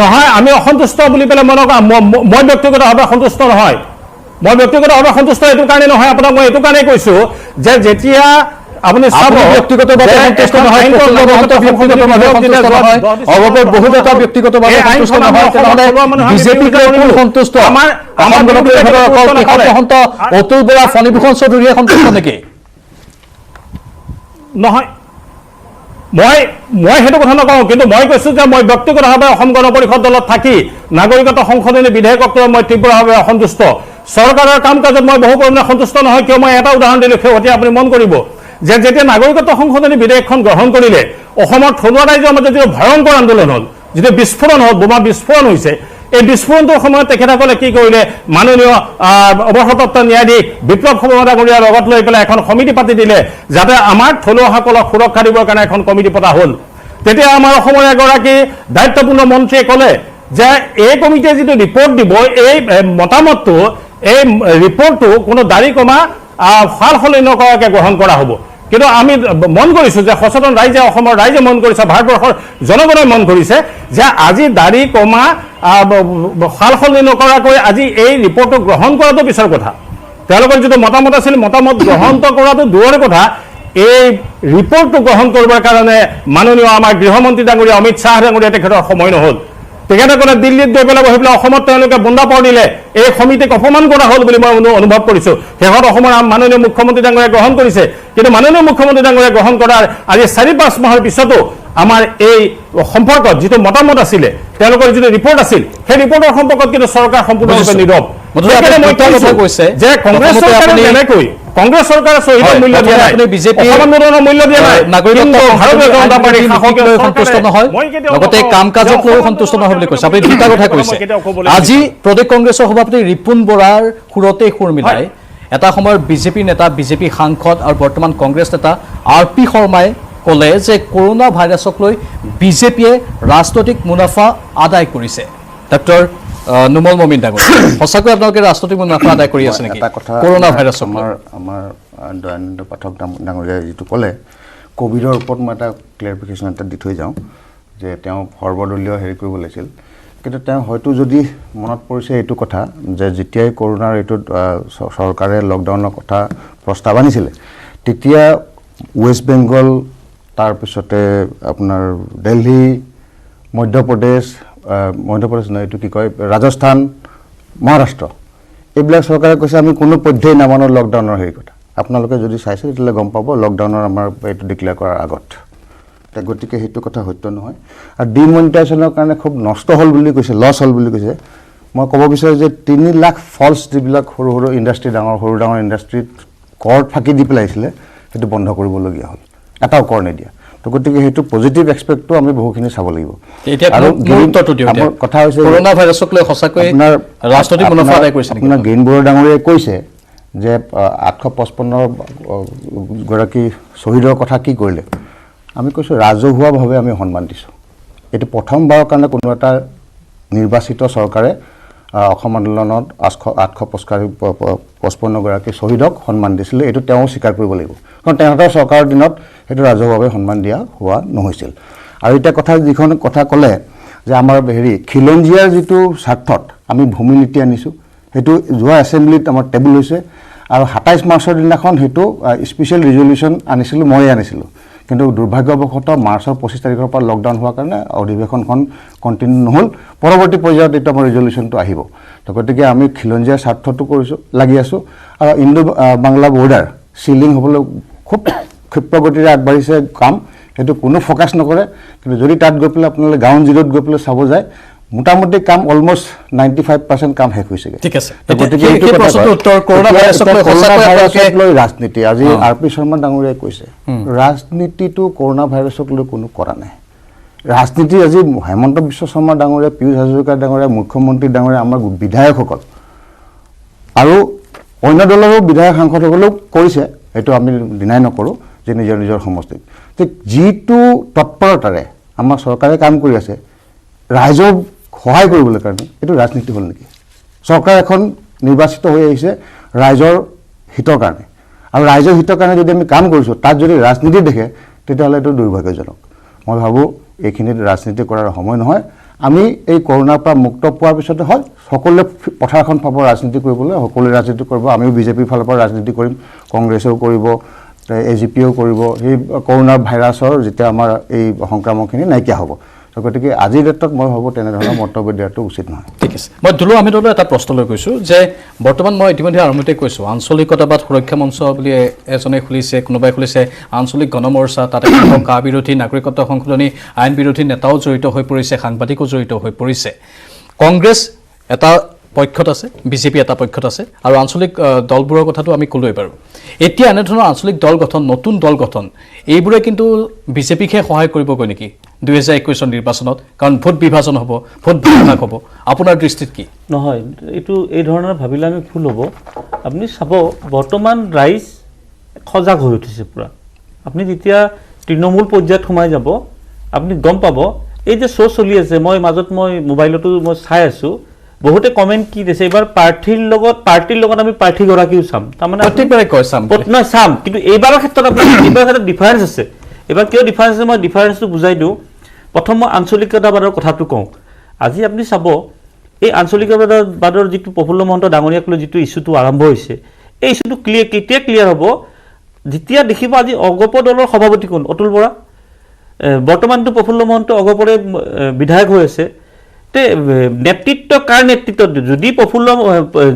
নহয় আমি অসন্তুষ্ট বুলি পেলাই মই ব্যক্তিগতভাৱে সন্তুষ্ট নহয় মই ব্যক্তিগতভাৱে সন্তুষ্ট এইটো কাৰণে নহয় আপোনাক মই এইটো কাৰণেই কৈছোঁ যে যেতিয়া আপুনি চাব ব্যক্তিগতভাৱে সন্তুষ্ট নহয় বহুত এটা ব্যক্তিগতভাৱে সন্তুষ্ট নহয় তেনেহ'লে বিজেপিক লৈ কোন সন্তুষ্ট আমাৰ অতুল বৰা ফণীভূষণ চৌধুৰীয়ে সন্তুষ্ট নেকি নহয় মই সেইটো কথা নকওঁ কিন্তু মই কৈছোঁ যে মই ব্যক্তিগতভাৱে অসম গণ পৰিষদ দলত থাকি নাগৰিকত্ব সংশোধনী বিধেয়কক লৈ মই তীব্ৰভাৱে অসন্তুষ্ট চৰকাৰৰ কাম কাজত মই বহু পৰিমাণে সন্তুষ্ট নহয় কিয় মই এটা উদাহৰণ দিলোঁ শেহতীয়া আপুনি মন কৰিব যে যেতিয়া নাগৰিকত্ব সংশোধনী বিধেয়কখন গ্ৰহণ কৰিলে অসমৰ থলুৱা ৰাইজৰ মাজত যিটো ভয়ংকৰ আন্দোলন হ'ল যিটো বিস্ফোৰণ হ'ল বোমা বিস্ফোৰণ হৈছে এই বিস্ফোৰণটোৰ সময়ত তেখেতসকলে কি কৰিলে মাননীয় অৱসৰপ্ৰাপ্ত ন্যায়াধীশ বিপ্লৱ শৰ্মা ডাঙৰীয়াৰ লগত লৈ পেলাই এখন সমিতি পাতি দিলে যাতে আমাৰ থলুৱাসকলক সুৰক্ষা দিবৰ কাৰণে এখন কমিটি পতা হ'ল তেতিয়া আমাৰ অসমৰ এগৰাকী দায়িত্বপূৰ্ণ মন্ত্ৰীয়ে ক'লে যে এই কমিটিয়ে যিটো ৰিপৰ্ট দিব এই মতামতটো এই ৰিপৰ্টটো কোনো দাড়ি কমা সাল সলনি নকৰাকৈ গ্ৰহণ কৰা হ'ব কিন্তু আমি মন কৰিছোঁ যে সচেতন ৰাইজে অসমৰ ৰাইজে মন কৰিছে ভাৰতবৰ্ষৰ জনগণে মন কৰিছে যে আজি দাড়ি কমা সাল সলনি নকৰাকৈ আজি এই ৰিপৰ্টটো গ্ৰহণ কৰাটো পিছৰ কথা তেওঁলোকৰ যিটো মতামত আছিল মতামত গ্ৰহণ কৰাটো দূৰৰে কথা এই ৰিপৰ্টটো গ্ৰহণ কৰিবৰ কাৰণে মাননীয় আমাৰ গৃহমন্ত্ৰী ডাঙৰীয়া অমিত শ্বাহ ডাঙৰীয়া তেখেতৰ সময় নহ'ল তেখেতসকলে দিল্লীত গৈ পেলাই বহি পেলাই অসমত তেওঁলোকে বন্দা পাৰ দিলে এই সমিতিক অপমান কৰা হ'ল বুলি মই অনুভৱ কৰিছোঁ শেষত অসমৰ মাননীয় মুখ্যমন্ত্ৰী ডাঙৰীয়াই গ্ৰহণ কৰিছে কিন্তু মাননীয় মুখ্যমন্ত্ৰী ডাঙৰীয়াই গ্ৰহণ কৰাৰ আজি 4-5 মাহৰ পিছতো আমাৰ এই সম্পৰ্কত যিটো মতামত আছিলে তেওঁলোকৰ যিটো ৰিপৰ্ট আছিল সেই ৰিপৰ্টৰ সম্পৰ্কত কিন্তু চৰকাৰ সম্পূৰ্ণৰূপে নীৰৱ যে কংগ্ৰেছ চৰকাৰে যেনেকৈ কংগ্ৰেছ চৰকাৰে শ্বহীদৰ মূল্য দিয়া নাই বিজেপি আন্দোলনৰ মূল্য দিয়া নাই নাগৰিকত্ব ভাৰতীয় জনতা পাৰ্টিৰ শাসকক লৈ সন্তুষ্ট নহয় লগতে কাম কাজক লৈ সন্তুষ্ট নহয় বুলি কৈছে আপুনি দুটা কথা কৈছে আজি প্ৰদেশ কংগ্ৰেছৰ সভাপতি ৰিপুণ বৰাৰ সুৰতে সুৰ মিলাই এটা সময়ৰ বিজেপি নেতা বিজেপি সাংসদ আৰু বৰ্তমান কংগ্ৰেছ নেতা RP শৰ্মাই ক'লে যে কৰোনা ভাইৰাছক লৈ বিজেপিয়ে ৰাজনৈতিক মুনাফা আদায় কৰিছে ডক্টৰ নুমল মমিন ডাঙৰীয়া সঁচাকৈ আপোনালোকে ৰাজনৈতিক মুনাফা আদায় কৰি আছে নেকি কৰোনা ভাইৰাছ আমাৰ দয়ানন্দ পাঠক ডাঙৰীয়াই যিটো ক'লে কোভিডৰ ওপৰত মই এটা ক্লেৰিফিকেশ্যন এটা দি থৈ যাওঁ যে তেওঁ সৰ্বদলীয় হেৰি কৰিব লাগিছিল কিন্তু তেওঁ হয়তো যদি মনত পৰিছে এইটো কথা যে যেতিয়াই কৰোনাৰ এইটো চৰকাৰে লকডাউনৰ কথা প্ৰস্তাৱ আনিছিলে তেতিয়া ৱেষ্ট বেংগল তাৰপিছতে আপোনাৰ দিল্লী মধ্যপ্ৰদেশ নহয় এইটো কি কয় ৰাজস্থান মহাৰাষ্ট্ৰ এইবিলাক চৰকাৰে কৈছে আমি কোনো পধ্যেই নামানো লকডাউনৰ হেৰি কথা আপোনালোকে যদি চাইছে তেতিয়াহ'লে গম পাব লকডাউনৰ আমাৰ এইটো ডিক্লেয়াৰ কৰাৰ আগত গতিকে সেইটো কথা সত্য নহয় আৰু ডিমনিটাইজেশ্যনৰ কাৰণে খুব নষ্ট হ'ল বুলি কৈছে লছ হ'ল বুলি কৈছে মই ক'ব বিচাৰোঁ যে 3 লাখ ফলছ যিবিলাক সৰু সৰু ইণ্ডাষ্ট্ৰী ডাঙৰ ইণ্ডাষ্ট্ৰীত কৰ ফাঁকি দি পেলাইছিলে সেইটো বন্ধ কৰিবলগীয়া হ'ল এটাও কৰ নিদিয়া তো গতিকে সেইটো পজিটিভ এক্সপেক্টটো আমি বহুখিনি চাব লাগিব আৰু কথা হৈছে কৰোনা ভাইৰাছক লৈ সঁচাকৈ ৰাজনৈতিক মুনাফা আদায় কৰিছে আপোনাৰ গ্ৰীণ বড়ো ডাঙৰীয়াই কৈছে যে 855 গৰাকী শ্বহীদৰ কথা কি কৰিলে আমি কৈছোঁ ৰাজহুৱাভাৱে আমি সন্মান দিছোঁ এইটো প্ৰথমবাৰৰ কাৰণে কোনো এটা নিৰ্বাচিত চৰকাৰে অসম আন্দোলনত 855 গৰাকী শ্বহীদক সন্মান দিছিলে এইটো তেওঁ স্বীকাৰ কৰিব লাগিব কাৰণ তেহঁতৰ চৰকাৰৰ দিনত সেইটো ৰাজহুৱাভাৱে সন্মান দিয়া হোৱা নহৈছিল আৰু এটা কথা যিখন কথা ক'লে যে আমাৰ হেৰি খিলঞ্জীয়াৰ যিটো স্বাৰ্থত আমি ভূমি নীতি আনিছোঁ সেইটো যোৱা এছেম্বলিত আমাৰ টেবুল হৈছে আৰু 27 মাৰ্চৰ দিনাখন সেইটো স্পেচিয়েল ৰিজলিউশ্যন আনিছিলোঁ ময়ে আনিছিলোঁ কিন্তু দুৰ্ভাগ্যবশতঃ মাৰ্চৰ 25 তাৰিখৰ পৰা লকডাউন হোৱাৰ কাৰণে অধিৱেশনখন কণ্টিনিউ নহ'ল পৰৱৰ্তী পৰ্যায়ত এইটো আমাৰ ৰিজলিউশ্যনটো আহিব তো গতিকে আমি খিলঞ্জীয়াৰ স্বাৰ্থটো কৰিছোঁ লাগি আছোঁ আৰু ইণ্ডো বাংলা বৰ্ডাৰ চিলিং হ'বলৈ খুব ক্ষিপ্ৰগতিৰে আগবাঢ়িছে কাম সেইটো কোনো ফ'কাছ নকৰে কিন্তু যদি তাত গৈ পেলাই আপোনালোকে গ্ৰাউণ্ড জিৰ'ত গৈ পেলাই চাব যায় মোটামুটি কাম অলমষ্ট 95% কাম শেষ হৈছেগৈ ঠিক আছে গতিকে এই প্ৰশ্নটোৰ উত্তৰ কৰোনা ভাইৰাছক লৈ ৰাজনীতি আজি RP শৰ্মা ডাঙৰীয়াই কৈছে ৰাজনীতিটো কৰোনা ভাইৰাছক লৈ কোনো কৰা নাই ৰাজনীতি আজি হেমন্ত বিশ্ব শৰ্মা ডাঙৰীয়া, পীয়ুষ হাজৰিকা ডাঙৰীয়া, মুখ্যমন্ত্ৰী ডাঙৰীয়া, আমাৰ বিধায়কসকল আৰু অন্য দলৰো বিধায়ক সাংসদসকলেও কৰিছে, এইটো আমি ডিনাই নকৰোঁ যে নিজৰ নিজৰ সমষ্টিত। যিটো তৎপৰতাৰে আমাৰ চৰকাৰে কাম কৰি আছে ৰাইজক সহায় কৰিবলৈ কাৰণে, এইটো ৰাজনীতি হ'ল নেকি? চৰকাৰ এখন নিৰ্বাচিত হৈ আহিছে ৰাইজৰ হিতৰ কাৰণে, আৰু ৰাইজৰ হিতৰ কাৰণে যদি আমি কাম কৰিছোঁ, তাত যদি ৰাজনীতি দেখে তেতিয়াহ'লে এইটো দুৰ্ভাগ্যজনক। মই ভাবোঁ এইখিনিত ৰাজনীতি কৰাৰ সময় নহয়। আমি এই কৰোণাৰ পৰা মুক্ত পোৱাৰ পিছতে হয় সকলোৱে পথাৰখন পাব ৰাজনীতি কৰিবলৈ, সকলোৱে ৰাজনীতি কৰিব। আমিও বিজেপিৰ ফালৰ পৰা ৰাজনীতি কৰিম, কংগ্ৰেছেও কৰিব, AGPও কৰিব, সেই কৰোণা ভাইৰাছৰ যেতিয়া আমাৰ এই সংক্ৰামকখিনি নাইকিয়া হ'ব। গতিকে আজিৰ ডেটত মই ভাবোঁ তেনেধৰণৰ মন্তব্য দিয়াটো উচিত নহয়। ঠিক আছে, মই দুলু আহমেদলৈ এটা প্ৰশ্ন লৈ কৈছোঁ যে বৰ্তমান মই ইতিমধ্যে আৰম্ভতে কৈছোঁ আঞ্চলিকতাবাদ সুৰক্ষা মঞ্চ বুলি এজনে খুলিছে, কোনোবাই খুলিছে আঞ্চলিক গণমৰ্চা, তাতে কা বিৰোধী, নাগৰিকত্ব সংশোধনী আইন বিৰোধী নেতাও জড়িত হৈ পৰিছে, সাংবাদিকো জড়িত হৈ পৰিছে। কংগ্ৰেছ এটা পক্ষত আছে, বিজেপি এটা পক্ষত আছে, আৰু আঞ্চলিক দলবোৰৰ কথাটো আমি ক'লোৱে বাৰু। এতিয়া এনেধৰণৰ আঞ্চলিক দল গঠন, নতুন দল গঠন, এইবোৰে কিন্তু বিজেপিকহে সহায় কৰিবগৈ নেকি 2021 নিৰ্বাচনত? কাৰণ ভোট বিভাজন হ'ব, ভোট ভাগ হ'ব। আপোনাৰ দৃষ্টিত কি? নহয়, এইটো এই ধৰণৰ ভাবিলে আমি ভুল হ'ব। আপুনি চাব বৰ্তমান ৰাইজ সজাগ হৈ উঠিছে পূৰা। আপুনি যেতিয়া তৃণমূল পৰ্যায়ত সোমাই যাব আপুনি গম পাব এই যে শ্ব' চলি আছে, মই মোবাইলতো মই চাই আছোঁ, বহুতে কমেণ্ট কি দিছে, এইবাৰ পাৰ্টিৰ লগত আমি প্ৰাৰ্থীগৰাকীও চাম, তাৰমানে প্ৰত্যেকবাৰে কয় চাম, নহয় চাম, কিন্তু এইবাৰৰ ক্ষেত্ৰত আপোনাৰ এইবাৰৰ ক্ষেত্ৰত ডিফাৰেঞ্চ আছে। এইবাৰ কিয় ডিফাৰেঞ্চ আছে মই ডিফাৰেঞ্চটো বুজাই দিওঁ। প্ৰথম মই আঞ্চলিকতাবাদৰ কথাটো কওঁ। আজি আপুনি চাব এই আঞ্চলিকতাবাদৰ যিটো প্ৰফুল্ল মহন্ত ডাঙৰীয়াক লৈ যিটো ইছ্যুটো আৰম্ভ হৈছে, এই ইছ্যুটো কেতিয়া ক্লিয়াৰ হ'ব? যেতিয়া দেখিব আজি অগপ দলৰ সভাপতি কোন? অতুল বৰা। বৰ্তমানটো প্ৰফুল্ল মহন্ত অগপৰে বিধায়ক হৈ আছে। নেতৃত্ব কাৰ নেতৃত্বত?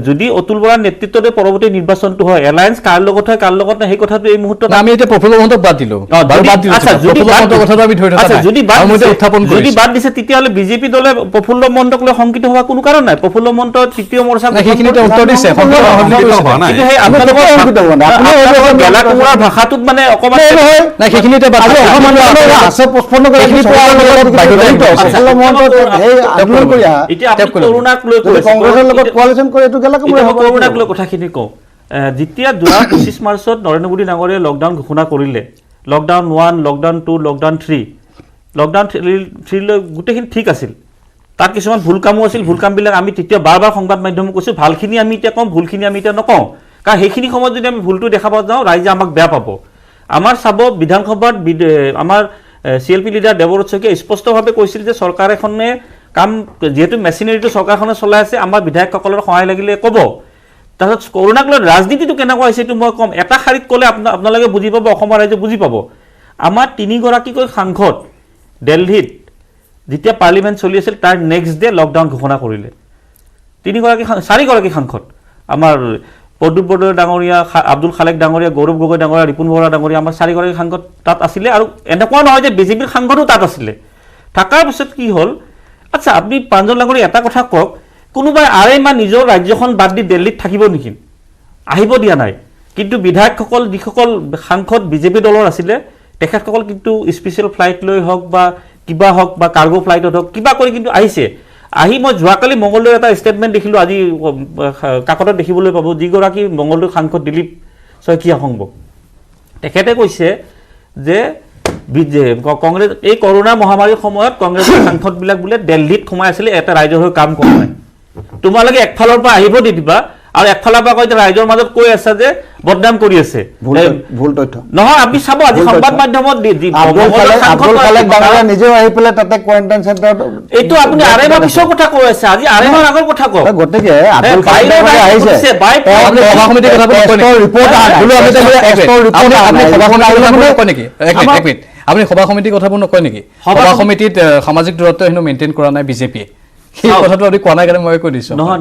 যদি অতুল বৰাৰ নেতৃত্বতে পৰৱৰ্তী নিৰ্বাচনটো হয়, এলায়েন্স কাৰ লগত হয় কাৰ লগত নাই সেই কথাটো এই মুহূৰ্তত আমি এতিয়া প্ৰফুল্ল মহন্তক বাদ দিলোঁ। যদি বাদ দিছে তেতিয়াহ'লে বিজেপি দলে প্ৰফুল্ল মহন্তক লৈ শংকিত হোৱা কোনো কাৰণ নাই। প্ৰফুল্ল মহন্ত তৃতীয় মৰ্চা সেইখিনিতে উত্তৰ দিছে, গেলা কোমোৰাৰ ভাষাটোত মানে অকণমান সেইখিনিতে কৰোণাক লৈ কথাখিনি কওঁ। যেতিয়া যোৱা 25 মাৰ্চত নৰেন্দ্ৰ মোদী ডাঙৰীয়াই লকডাউন ঘোষণা কৰিলে, লকডাউন 1, লকডাউন 2, লকডাউন 3, লকডাউন 3 লৈ গোটেইখিনি ঠিক আছিল। তাত কিছুমান ভুল কামো আছিল, ভুল কামবিলাক আমি তেতিয়া বাৰ সংবাদ মাধ্যমত কৈছোঁ, ভালখিনি আমি এতিয়া কওঁ, ভুলখিনি আমি এতিয়া নকওঁ। কাৰণ সেইখিনি সময়ত যদি আমি ভুলটো দেখাব যাওঁ ৰাইজে আমাক বেয়া পাব। আমাৰ চাব বিধানসভাত আমাৰ CLP লিডাৰ দেৱব্ৰত শইকীয়াই স্পষ্টভাৱে কৈছিল যে চৰকাৰ এখনে কাম, যিহেতু মেচিনেৰীটো চৰকাৰখনে চলাই আছে, আমাৰ বিধায়কসকলৰ সহায় লাগিলে ক'ব। তাৰপিছত কৰোণাক লৈ ৰাজনীতিটো কেনেকুৱা হৈছে এইটো মই ক'ম। এটা শাৰীত ক'লে আপোনালোকে বুজি পাব, অসমৰ ৰাইজে বুজি পাব। আমাৰ 3গৰাকীকৈ সাংসদ দিল্লীত যেতিয়া পাৰ্লিমেণ্ট চলি আছিল তাৰ নেক্সট ডে লকডাউন ঘোষণা কৰিলে। 4গৰাকী সাংসদ, আমাৰ প্ৰদ্যুৎ বৰদলৈ ডাঙৰীয়া, আব্দুল খালেক ডাঙৰীয়া, গৌৰৱ গগৈ ডাঙৰীয়া, ৰিপুণ বৰা ডাঙৰীয়া, আমাৰ 4গৰাকী সাংসদ তাত আছিলে। আৰু এনেকুৱা নহয় যে বিজেপিৰ সাংসদো তাত আছিলে। থকাৰ পিছত কি হ'ল, আচ্ছা আপুনি প্ৰাঞ্জল ডাঙৰীয়া এটা কথা কওক, কোনোবাই আঢ়ৈমাহ নিজৰ ৰাজ্যখন বাদ দি দিল্লীত থাকিব নেকি? আহিব দিয়া নাই। কিন্তু বিধায়কসকল, যিসকল সাংসদ বিজেপি দলৰ আছিলে, তেখেতসকল কিন্তু স্পেচিয়েল ফ্লাইট লৈ হওক বা কিবা হওক বা কাৰ্গো ফ্লাইটত হওক কিবা কৰি কিন্তু আহিছে। আহি মই যোৱাকালি মংগলদৈৰ এটা ষ্টেটমেণ্ট দেখিলোঁ, আজি কাকতত দেখিবলৈ পাব, যিগৰাকী মংগলদৈৰ সাংসদ দিলীপ শইকীয়া সংভৱ, তেখেতে কৈছে যে কংগ্ৰেছ এই কৰোণা মহামাৰীৰ সময়ত কংগ্ৰেছৰ সাংসদবিলাক বোলে দিল্লীত সোমাই আছিলে, এটা ৰাইজৰ হৈ কাম কৰা নাই। তোমালোকে একফালৰ পৰা আহিব দি দিবা আৰু একফালৰ পৰা কৈ ৰাইজৰ মাজত কৈ আছা যে বদনাম কৰি আছে। ভুল তথ্য নহয়, আপুনি চাব আজি সংবাদ মাধ্যমত নিজেও আহি পেলাই তাতে কোৱাৰেণ্টাইন চেণ্টাৰত, এইটো আপুনি আঢ়ৈমাহ পিছৰ কথা কৈ আছে, আজি আঢ়ৈমাহ আগৰ কথা কওক। গতিকে আপুনি সভা সমিতিৰ কথাবোৰ নকয় নেকি? সভা সমিতিত সামাজিক দূৰত্ব হেনো মেইনটেইন কৰা নাই বিজেপিয়ে, সেই কথাটো আপুনি কোৱা নাই কাৰণে মই কৈ দিছোঁ। নহয়,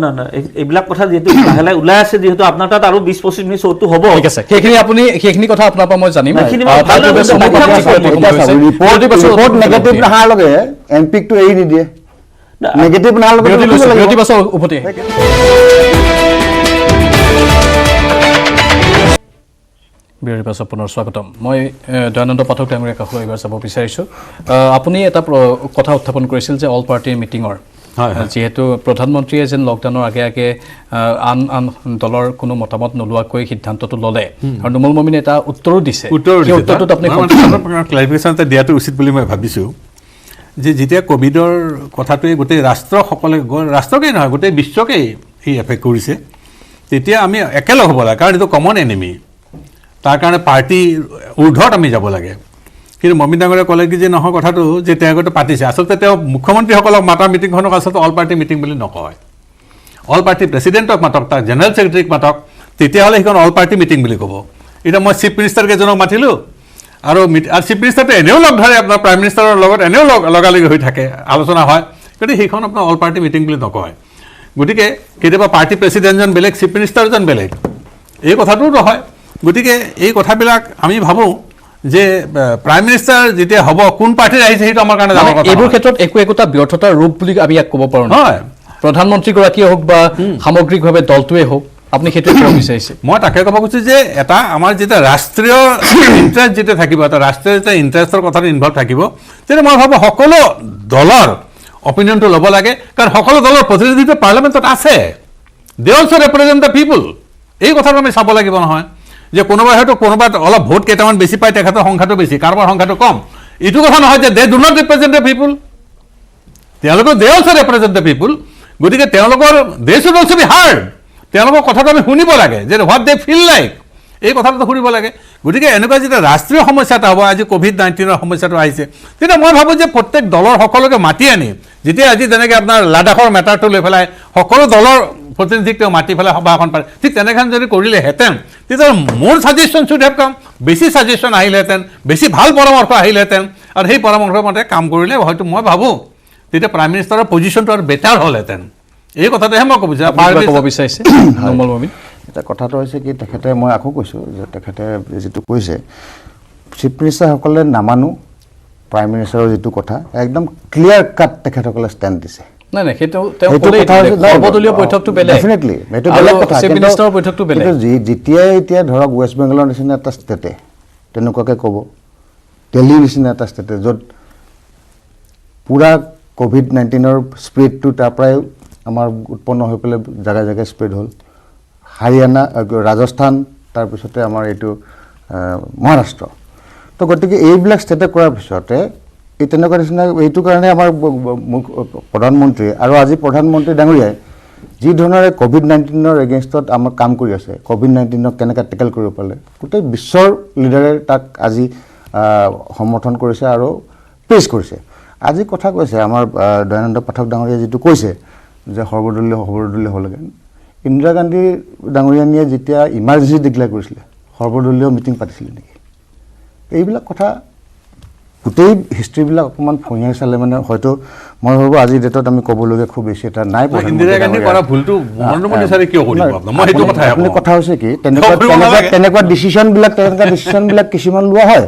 এইবিলাক কথা যিহেতু লাহে লাহে ওলাই আছে, যিহেতু আপোনাৰ তাত আৰু 20-25 মিনিট শ্ব'টো হ'ব। ঠিক আছে, সেইখিনি কথা আপোনাৰ পৰা মই জানিম। ৰিপৰ্ট নেগেটিভ নহাৰ লগে এমপিকটো এৰি নিদিয়ে, নেগেটিভ নহাৰ লগে উভতি বিৰতিৰ পাছত পুনৰ স্বাগতম মই দয়ানন্দ পাঠক ডাঙৰীয়া কাষলৈ এবাৰ যাব বিচাৰিছোঁ আপুনি এটা কথা উত্থাপন কৰিছিল যে অল পাৰ্টিৰ মিটিঙৰ যেহেতু প্ৰধানমন্ত্ৰীয়ে যেন লকডাউনৰ আগে আগে আন আন দলৰ কোনো মতামত নোলোৱাকৈ সিদ্ধান্তটো ল'লে আৰু নুমল মমিনে এটা উত্তৰো দিছে উত্তৰটোত আপুনি ক্লাৰিফিকেশ্যন এটা দিয়াটো উচিত বুলি মই ভাবিছোঁ যে যেতিয়া কোভিডৰ কথাটোৱে গোটেই ৰাষ্ট্ৰকেই নহয় গোটেই বিশ্বকেই সি এফেক্ট কৰিছে তেতিয়া আমি একেলগ হ'ব লাগে কাৰণ এইটো কমন এনিমি তাৰ কাৰণে পাৰ্টি ঊৰ্ধত আমি যাব লাগে কিন্তু মমিন ডাঙৰীয়াই ক'লে কি যে নহয় কথাটো যে তেওঁ আগতে পাতিছে আচলতে তেওঁ মুখ্যমন্ত্ৰীসকলক মাতা মিটিংখনক আচলতে অল পাৰ্টি মিটিং বুলি নকয় অল পাৰ্টি প্ৰেচিডেণ্টক মাতক তাৰ জেনেৰেল ছেক্ৰেটাৰীক মাতক তেতিয়াহ'লে সেইখন অল পাৰ্টি মিটিং বুলি ক'ব এতিয়া মই চিফ মিনিষ্টাৰ কেইজনক মাতিলোঁ আৰু চিফ মিনিষ্টাৰটো এনেও লগ ধৰে আপোনাৰ প্ৰাইম মিনিষ্টাৰৰ লগত এনেও লগালগি হৈ থাকে আলোচনা হয় গতিকে সেইখন আপোনাৰ অল পাৰ্টি মিটিং বুলি নকয় গতিকে কেতিয়াবা পাৰ্টি প্ৰেচিডেণ্টজন বেলেগ চিফ মিনিষ্টাৰজন বেলেগ এই কথাটোও নহয় গতিকে এই কথাবিলাক আমি ভাবোঁ যে প্ৰাইম মিনিষ্টাৰ যেতিয়া হ'ব কোন পাৰ্টিৰ আহিছে সেইটো আমাৰ কাৰণে ডাঙৰ কথা এইবোৰ ক্ষেত্ৰত একোটা ব্যৰ্থতাৰ ৰূপ বুলি আমি ইয়াক ক'ব পাৰোঁ নহয় প্ৰধানমন্ত্ৰীগৰাকীয়ে হওক বা সামগ্ৰিকভাৱে দলটোৱে হওক আপুনি সেইটোৱে ক'ব বিচাৰিছে মই তাকে ক'ব খুজিছোঁ যে এটা আমাৰ যেতিয়া ৰাষ্ট্ৰীয় ইণ্টাৰেষ্ট যেতিয়া থাকিব এটা ৰাষ্ট্ৰীয় যেতিয়া ইণ্টাৰেষ্টৰ কথাটো ইনভল্ভ থাকিব তেতিয়া মই ভাবোঁ সকলো দলৰ অপিনিয়নটো ল'ব লাগে কাৰণ সকলো দলৰ প্ৰতিনিধিত্ব পাৰ্লিয়ামেণ্টত আছে দে অলছ' ৰিপ্ৰেজেণ্ট দ্য পিপুল এই কথাটো আমি চাব লাগিব নহয় যে কোনোবাই হয়তো কোনোবাত অলপ ভোট কেইটামান বেছি পায় তেখেতৰ সংখ্যাটো বেছি কাৰোবাৰ সংখ্যাটো কম এইটো কথা নহয় যে they do not represent the people তেওঁলোকৰ they also' represent the people গতিকে তেওঁলোকৰ they should also' be heard তেওঁলোকৰ কথাটো আমি শুনিব লাগে যে হোৱাট দে ফিল লাইক এই কথাটো শুনিব লাগে গতিকে এনেকুৱা যেতিয়া ৰাষ্ট্ৰীয় সমস্যা এটা হ'ব আজি COVID-19ৰ সমস্যাটো আহিছে তেতিয়া মই ভাবোঁ যে প্ৰত্যেক দলৰ সকলোকে মাতি আনি যেতিয়া আজি যেনেকৈ আপোনাৰ লাডাখৰ মেটাৰটো লৈ পেলাই সকলো দলৰ প্ৰতিনিধিক তেওঁ মাতি পেলাই সভা এখন পাৰে ঠিক তেনেখন যদি কৰিলেহেঁতেন তেতিয়া মোৰ ছাজেশ্যন শুড হেভ কাম বেছি ছাজেশ্যন আহিলেহেঁতেন বেছি ভাল পৰামৰ্শ আহিলেহেঁতেন আৰু সেই পৰামৰ্শ মতে কাম কৰিলে হয়তো মই ভাবোঁ তেতিয়া প্ৰাইম মিনিষ্টাৰৰ পজিশ্যনটো আৰু বেটাৰ হ'লহেঁতেন এই কথাটোহে মই ক'ব বিচাৰিছে নুমল মমিন এটা কথাটো হৈছে কি তেখেতে মই আকৌ কৈছোঁ যে তেখেতে যিটো কৈছে চিফ মিনিষ্টাৰসকলে নামানো প্ৰাইম মিনিষ্টাৰৰ যিটো কথা একদম ক্লিয়াৰ কাট তেখেতসকলে ষ্টেণ্ড দিছে নাই সেইটো সৰ্বদলীয় বৈঠকটো বেলেগ ডেফিনেটলি সেইটো বেলেগ কথা চিফ মিনিষ্টাৰৰ বৈঠকটো বেলেগ যেতিয়াই এতিয়া ধৰক ৱেষ্ট বেংগলৰ নিচিনা এটা ষ্টেটে তেনেকুৱাকৈ ক'ব দিল্লীৰ নিচিনা এটা ষ্টেটে য'ত পূৰা COVID-19ৰ স্প্ৰেডটো তাৰ পৰাই আমাৰ উৎপন্ন হৈ পেলাই জেগাই জেগাই স্প্ৰেড হ'ল হাৰিয়ানা ৰাজস্থান তাৰপিছতে আমাৰ এইটো মহাৰাষ্ট্ৰ তো গতিকে এইবিলাক ষ্টেটে কৰাৰ পিছতে এই তেনেকুৱা নিচিনা এইটো কাৰণে আমাৰ প্ৰধানমন্ত্ৰী আৰু আজি প্ৰধানমন্ত্ৰী ডাঙৰীয়াই যি ধৰণেৰে COVID-19ৰ এগেইনষ্টত আমাৰ কাম কৰি আছে COVID-19ক কেনেকৈ টেকেল কৰিব পাৰিলে গোটেই বিশ্বৰ লিডাৰে তাক আজি সমৰ্থন কৰিছে আৰু পেছ কৰিছে আজি কথা কৈছে আমাৰ দয়ানন্দ পাঠক ডাঙৰীয়াই যিটো কৈছে যে সৰ্বদলীয় হ'ব লাগে ইন্দিৰা গান্ধী ডাঙৰীয়ানীয়ে যেতিয়া ইমাৰ্জেঞ্চি ডিক্লেয়াৰ কৰিছিলে সৰ্বদলীয় মিটিং পাতিছিলে নেকি এইবিলাক কথা গোটেই হিষ্ট্ৰীবিলাক অকণমান ফঁহিয়াই চালে মানে হয়তো মই ভাবোঁ আজিৰ ডেটত আমি ক'বলগীয়া খুব বেছি এটা নাই আপুনি কথা হৈছে কি তেনেকুৱা ডিচিশ্যনবিলাক কিছুমান লোৱা হয়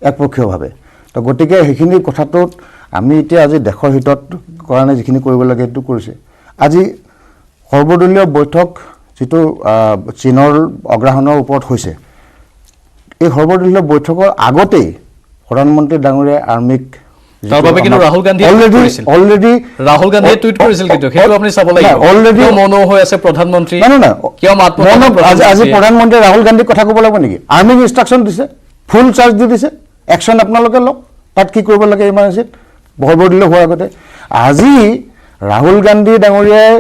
একপক্ষীয়ভাৱে তো গতিকে সেইখিনি কথাটোত আমি এতিয়া আজি দেশৰ হিতত কাৰণে যিখিনি কৰিব লাগে সেইটো কৰিছে আজি সৰ্বদলীয় বৈঠক যিটো চীনৰ অগ্ৰাসনৰ ওপৰত হৈছে এই সৰ্বদলীয় বৈঠকৰ আগতেই প্ৰধানমন্ত্ৰী ডাঙৰীয়াই আৰ্মিক তাৰ বাবে কিন্তু ৰাহুল গান্ধীয়ে টুইট কৰিছিল কিন্তু সেইটো আপুনি চাব লাগিব অলৰেডি মৌন হৈ আছে প্ৰধানমন্ত্ৰী কিয় আজি প্ৰধানমন্ত্ৰীয়ে ৰাহুল গান্ধীক কথা ক'ব লাগিব নেকি আৰ্মিক ইনষ্ট্ৰাকশ্যন দিছে ফুল চাৰ্জ দি দিছে একশ্যন আপোনালোকে লওক তাত কি কৰিব লাগে ইমাৰ্জেঞ্চিত সৰ্বদলীয় হোৱাৰ আগতে আজি ৰাহুল গান্ধী ডাঙৰীয়াই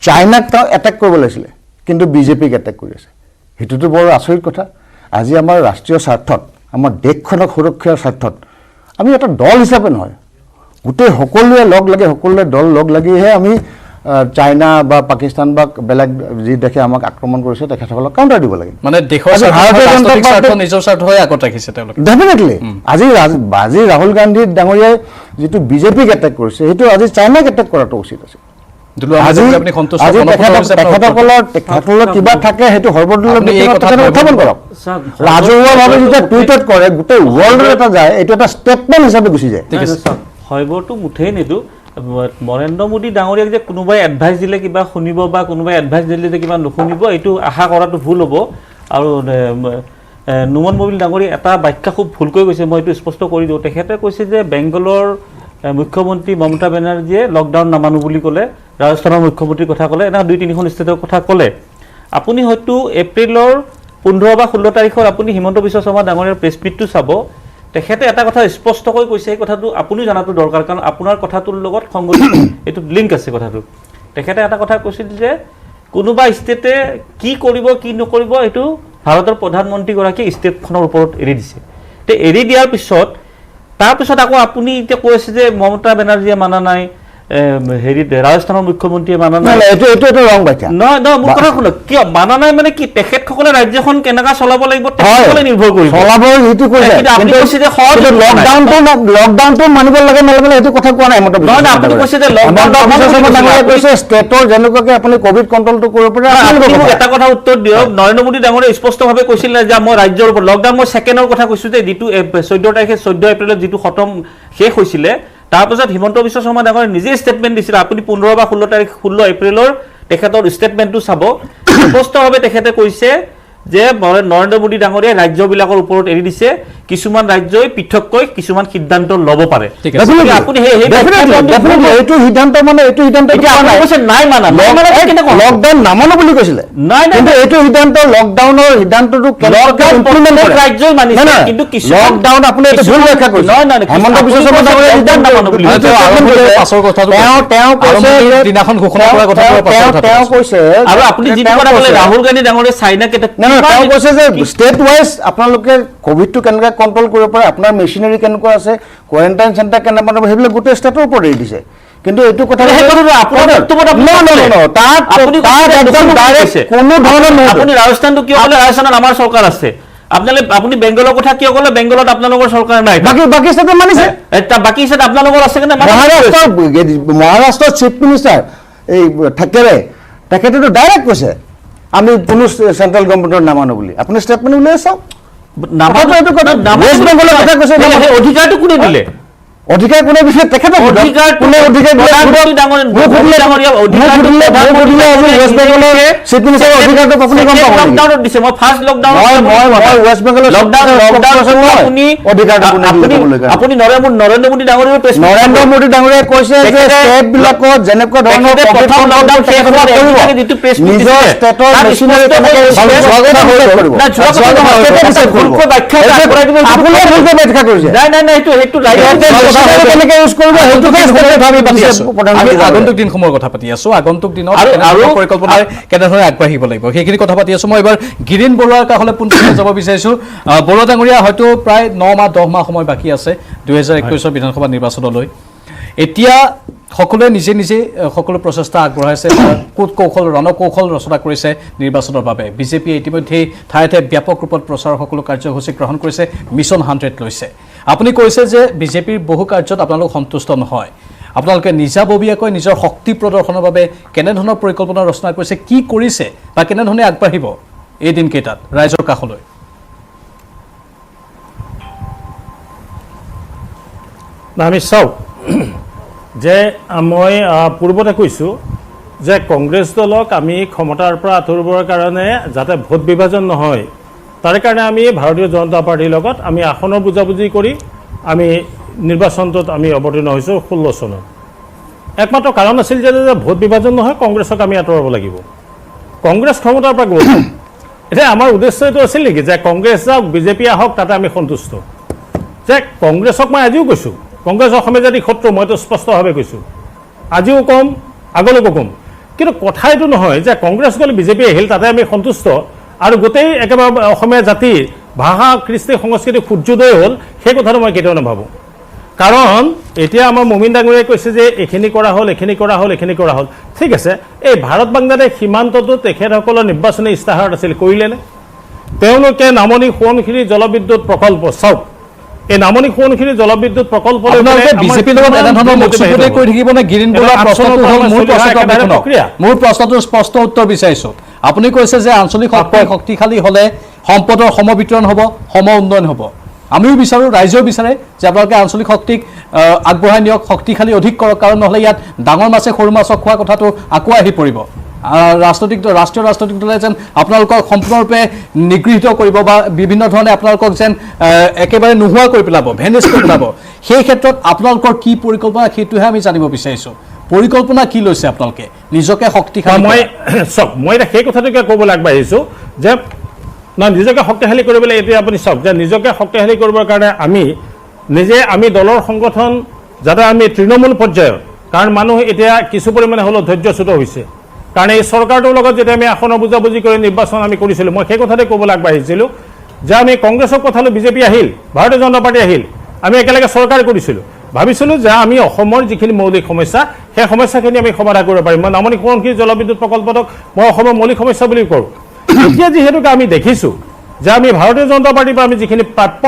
চাইনাক তেওঁ এটেক কৰিব লাগিছিলে কিন্তু বিজেপিক এটেক কৰি আছে সেইটোতো বৰ আচৰিত কথা আজি আমাৰ ৰাষ্ট্ৰীয় স্বাৰ্থত আমাৰ দেশখনক সুৰক্ষাৰ স্বাৰ্থত আমি এটা দল হিচাপে নহয় গোটেই সকলোৱে লগ লাগি সকলোৱে দল লগ লাগিহে আমি চাইনা বা পাকিস্তান বা বেলেগ যি দেশে আমাক আক্ৰমণ কৰিছে তেখেতসকলক কাউণ্টাৰ দিব লাগে মানে দেশৰ নিজৰ স্বাৰ্থ হৈ আগত ৰাখিছে তেওঁলোকে ডেফিনেটলি আজি ৰাহুল গান্ধী ডাঙৰীয়াই যিটো বিজেপিক এটেক কৰিছে সেইটো আজি চাইনাক এটেক কৰাটো উচিত আছে তেখেতসকলৰ কিবা থাকে সেইটো সৰ্বদলীয় উত্থাপন কৰক ৰাজহুৱাভাৱে যেতিয়া টুইটত কৰে গোটেই ৱৰ্ল্ডৰ এটা যায় এইটো এটা ষ্টেটমেণ্ট হিচাপে গুচি যায় হয়বৰটো মুঠেই নিদিওঁ নৰেন্দ্ৰ মোদী ডাঙৰীয়াক যে কোনোবাই এডভাইচ দিলে কিবা শুনিব বা কোনোবাই এডভাইচ দিলে যে কিবা নুশুনিব এইটো আশা কৰাটো ভুল হ'ব আৰু নুমন মবিল ডাঙৰী এটা ব্যাখ্যা খুব ভুলকৈ কৈছে, মই এইটো স্পষ্ট কৰি দিওঁ। তেখেতে কৈছে যে বেংগলৰ মুখ্যমন্ত্ৰী মমতা বেনাৰ্জীয়ে লকডাউন নামানো বুলি ক'লে, ৰাজস্থানৰ মুখ্যমন্ত্ৰীৰ কথা ক'লে, এনেকুৱা 2-3খন ষ্টেটৰ কথা ক'লে। আপুনি হয়তো এপ্ৰিলৰ 15 বা 16 তাৰিখৰ আপুনি হিমন্ত বিশ্ব শৰ্মা ডাঙৰীয়াৰ প্ৰেছ মিটটো চাব। তেখেতে এটা কথা স্পষ্টকৈ কৈছে, এই কথাটো আপুনি জনাটো দৰকাৰ, কাৰণ আপোনাৰ কথাটোৰ লগত সংগতি এইটো লিংক আছে কথাটো। তেখেতে এটা কথা কৈছিল যে কোনোবা ষ্টেটে কি কৰিব কি নকৰিব এইটো ভাৰতৰ প্ৰধানমন্ত্ৰীগৰাকীয়ে ষ্টেটখনৰ ওপৰত এৰি দিছে। তে এৰি দিয়াৰ পিছত তাৰপিছত আকৌ আপুনি এতিয়া কৈ আছে যে মমতা বেনাৰ্জীয়ে মানা নাই, ৰাজস্থানৰ মুখ্যমন্ত্ৰীয়ে মানা নাই। এইটো ৰং ব্যাখ্যা। নহয় নহয়, মোৰ কথা শুনক, কিয় মানা নাই মানে কি? তেখেতসকলে ৰাজ্যখন কেনেকৈ চলাব লাগিব তেখেতসকলে নিৰ্ভৰ কৰিব। চলাব সেইটো কৈছে, আপুনি কৈছে যে লকডাউনটো মানিব লাগে নালাগে সেইটো কথা কোৱা নাই। আপুনি কৈছে যে কৈছে ষ্টেটৰ যেনেকুৱাকে আপুনি কোভিড কণ্ট্ৰলটো কৰিব পাৰে। এটা কথা উত্তৰ দিয়ক, নৰেন্দ্ৰ মোদী ডাঙৰীয়ে স্পষ্টভাৱে কৈছিল যে মই ৰাজ্যৰ ওপৰত লকডাউন, মই ছেকেণ্ডৰ কথা কৈছোঁ যে যিটো 14 তাৰিখে 14 এপ্ৰিলত যিটো খতম শেষ হৈছিলে, তাৰপিছত হিমন্ত বিশ্ব শৰ্মা ডাঙৰীয়ে নিজে ষ্টেটমেণ্ট দিছিলে। আপুনি 15 বা 16 এপ্ৰিলৰ তেখেতৰ ষ্টেটমেণ্টটো চাব, স্পষ্টভাৱে তেখেতে কৈছে যে নৰেন্দ্ৰ মোদী ডাঙৰীয়াই ৰাজ্যবিলাকৰ ওপৰত এৰি দিছে, কিছুমান ৰাজ্যই পৃথককৈ কিছুমান সিদ্ধান্ত ল'ব পাৰে। আপুনি এইটো সিদ্ধান্ত মানে এইটো সিদ্ধান্ত নাই মানা, লকডাউন নামানো বুলি কৈছিলে। নাই কিন্তু এইটো সিদ্ধান্ত লকডাউনৰ সিদ্ধান্তটো ৰাজ্যই মানিছে, কিন্তু লকডাউন আপুনি এইটো ভুল ব্যাখ্যা কৰিছে। হেমন্ত বিশ্ব শৰ্মা ডাঙৰীয়াই সিদ্ধান্ত নামানো বুলি তেওঁ কৈছে। আৰু আপুনি যিটো কথা ক'লে ৰাহুল গান্ধী ডাঙৰীয়া চাইনাক তেওঁ কৈছে যে ষ্টেট ৱাইজ আপোনালোকে কোভিডটো কেনেকৈ কণ্ট্ৰল কৰিব পাৰে, আপোনাৰ মেচিনাৰী কেনেকুৱা আছে, কোৱাৰেণ্টাইন চেণ্টাৰ কেনেকৈ বনাব, সেইবিলাক গোটেই ষ্টেটৰ ওপৰত এৰি দিছে। কিন্তু এইটো কথা কোনো ধৰণৰ আপুনি ৰাজস্থানটো কিয় ক'লে? ৰাজস্থানত আমাৰ চৰকাৰ আছে। আপুনি বেংগলৰ কথা কিয় ক'লে? বেংগলত আপোনালোকৰ চৰকাৰ নাই। বাকী ষ্টেটে মানিছে, বাকী ষ্টেট আপোনালোকৰ আছে কাৰণে। মহাৰাষ্ট্ৰৰ চিফ মিনিষ্টাৰ এই থাকেৰে তেখেতেতো ডাইৰেক্ট কৈছে আমি কোনো চেণ্ট্ৰেল গভৰ্ণমেণ্টৰ নামানো বুলি। আপুনি ষ্টেটমেণ্ট উলিয়াই চাওক। অধিকাৰটো কোনে দিলে? অধিকাৰ কোনে দিছে? তেখেতে আপুনি নৰেন্দ্ৰ মোদী ডাঙৰীয়াই কৈছে যে ষ্টেটবিলাকত যেনেকুৱা ধৰণৰ নিজৰ ষ্টেটৰ মেচিনাৰী আগন্তুক দিনসমূহৰ কথা পাতি আছো, আগন্তুক দিনত পৰিকল্পনাৰে কেনেধৰণে আগবাঢ়িব লাগিব সেইখিনি কথা পাতি আছো। মই এবাৰ গিৰীন বৰুৱাৰ কাষলৈ পোনপটীয়াকৈ যাব বিচাৰিছো। বৰুৱা ডাঙৰীয়া, হয়তো প্ৰায় 9 মাহ 10 মাহ সময় বাকী আছে 2021 বিধানসভা নিৰ্বাচনলৈ। এতিয়া সকলোৱে নিজে নিজে সকলো প্ৰচেষ্টা আগবঢ়াইছে, ৰণকৌশল ৰচনা কৰিছে নিৰ্বাচনৰ বাবে। বিজেপিয়ে ইতিমধ্যে ঠায়ে ঠায়ে ব্যাপক ৰূপত প্ৰচাৰৰ সকলো কাৰ্যসূচী গ্ৰহণ কৰিছে, মিছন 100 লৈছে। আপুনি কৈছে যে বিজেপিৰ বহু কাৰ্যত আপোনালোক সন্তুষ্ট নহয়, আপোনালোকে নিজাববীয়াকৈ নিজৰ শক্তি প্ৰদৰ্শনৰ বাবে কেনেধৰণৰ পৰিকল্পনা ৰচনা কৰিছে, কি কৰিছে বা কেনেধৰণে আগবাঢ়িব এই দিনকেইটাত ৰাইজৰ কাষলৈ? আমি চাওক যে মই পূৰ্বতে কৈছোঁ যে কংগ্ৰেছ দলক আমি ক্ষমতাৰ পৰা আঁতৰিবৰ কাৰণে যাতে ভোট বিভাজন নহয়, তাৰ কাৰণে আমি ভাৰতীয় জনতা পাৰ্টিৰ লগত আমি আসনৰ বুজাবুজি কৰি আমি নিৰ্বাচনটোত আমি অৱতীৰ্ণ হৈছোঁ 16 চনত। একমাত্ৰ কাৰণ আছিল যে ভোট বিভাজন নহয়, কংগ্ৰেছক আমি আঁতৰাব লাগিব, কংগ্ৰেছ ক্ষমতাৰ পৰা গ'ল। এতিয়া আমাৰ উদ্দেশ্য এইটো আছিল নেকি যে কংগ্ৰেছ যাওক বিজেপি আহক তাতে আমি সন্তুষ্ট? যে কংগ্ৰেছক মই আজিও কৈছোঁ, কংগ্ৰেছ অসমীয়া জাতিৰ শত্ৰু, মইতো স্পষ্টভাৱে কৈছোঁ, আজিও ক'ম আগলৈকো ক'ম। কিন্তু কথা এইটো নহয় যে কংগ্ৰেছ গ'লে বিজেপি আহিল তাতে আমি সন্তুষ্ট আৰু গোটেই একেবাৰে অসমীয়া জাতিৰ ভাষা কৃষ্টি সংস্কৃতি সূৰ্যোদয় হ'ল, সেই কথাটো মই কেতিয়াও নাভাবোঁ। কাৰণ এতিয়া আমাৰ মমিন ডাঙৰীয়াই কৈছে যে এইখিনি কৰা হ'ল, এইখিনি কৰা হ'ল, এইখিনি কৰা হ'ল। ঠিক আছে, এই ভাৰত বাংলাদেশ সীমান্তটো তেখেতসকলৰ নিৰ্বাচনী ইস্তাহাৰত আছিল, কৰিলেনে? তেওঁলোকে নামনি সোৱণশিৰি জলবিদ্যুৎ প্ৰকল্প, চাওক এই নামনি সোৱণশিৰি জলবিদ্যুৎ প্ৰকল্প মোৰ প্ৰশ্নটো স্পষ্ট উত্তৰ বিচাৰিছোঁ। আপুনি কৈছে যে আঞ্চলিক শক্তিশালী হ'লে সম্পদৰ সমবিতৰণ হ'ব, সম উন্নয়ন হ'ব। আমিও বিচাৰোঁ, ৰাইজেও বিচাৰে যে আপোনালোকে আঞ্চলিক শক্তিক আগবঢ়াই নিয়ক, শক্তিশালী অধিক কৰক, কাৰণ নহ'লে ইয়াত ডাঙৰ মাছে সৰু মাছক খোৱা কথাটো আকৌ আহি পৰিব। ৰাষ্ট্ৰীয় ৰাজনৈতিক দলে যেন আপোনালোকক সম্পূৰ্ণৰূপে নিগৃহীত কৰিব বা বিভিন্ন ধৰণে আপোনালোকক যেন একেবাৰে নোহোৱা কৰি পেলাব, ভেনিছ কৰি পেলাব, সেই ক্ষেত্ৰত আপোনালোকৰ কি পৰিকল্পনা সেইটোহে আমি জানিব বিচাৰিছোঁ। পৰিকল্পনা কি লৈছে আপোনালোকে নিজকে শক্তিশালী? মই এতিয়া সেই কথাটোকে ক'বলৈ আগবাঢ়িছোঁ যে নিজকে শক্তিশালী কৰিবলৈ এতিয়া আপুনি চাওক যে নিজকে শক্তিশালী কৰিবৰ কাৰণে আমি দলৰ সংগঠন যাতে আমি তৃণমূল পৰ্যায়ৰ, কাৰণ মানুহ এতিয়া কিছু পৰিমাণে হ'লেও ধৈৰ্যচ্যুত হৈছে, কাৰণ এই চৰকাৰটোৰ লগত যেতিয়া আমি আসনৰ বুজাবুজি কৰি নিৰ্বাচন আমি কৰিছিলোঁ, মই সেই কথাতে ক'বলৈ আগবাঢ়িছিলোঁ যে আমি কংগ্ৰেছক পঠালোঁ, বিজেপি আহিল, ভাৰতীয় জনতা পাৰ্টি আহিল, আমি একেলগে চৰকাৰ কৰিছিলোঁ, ভাবিছিলোঁ যে আমি অসমৰ যিখিনি মৌলিক সমস্যা সেই সমস্যাখিনি আমি সমাধান কৰিব পাৰিম। মই নামনি সোৱণশিৰি জলবিদ্যুৎ প্ৰকল্পটোক মই অসমৰ মৌলিক সমস্যা বুলি কৰোঁ। এতিয়া যিহেতুকে আমি দেখিছোঁ যে আমি ভাৰতীয় জনতা পাৰ্টিৰ পৰা আমি যিখিনি প্ৰাপ্য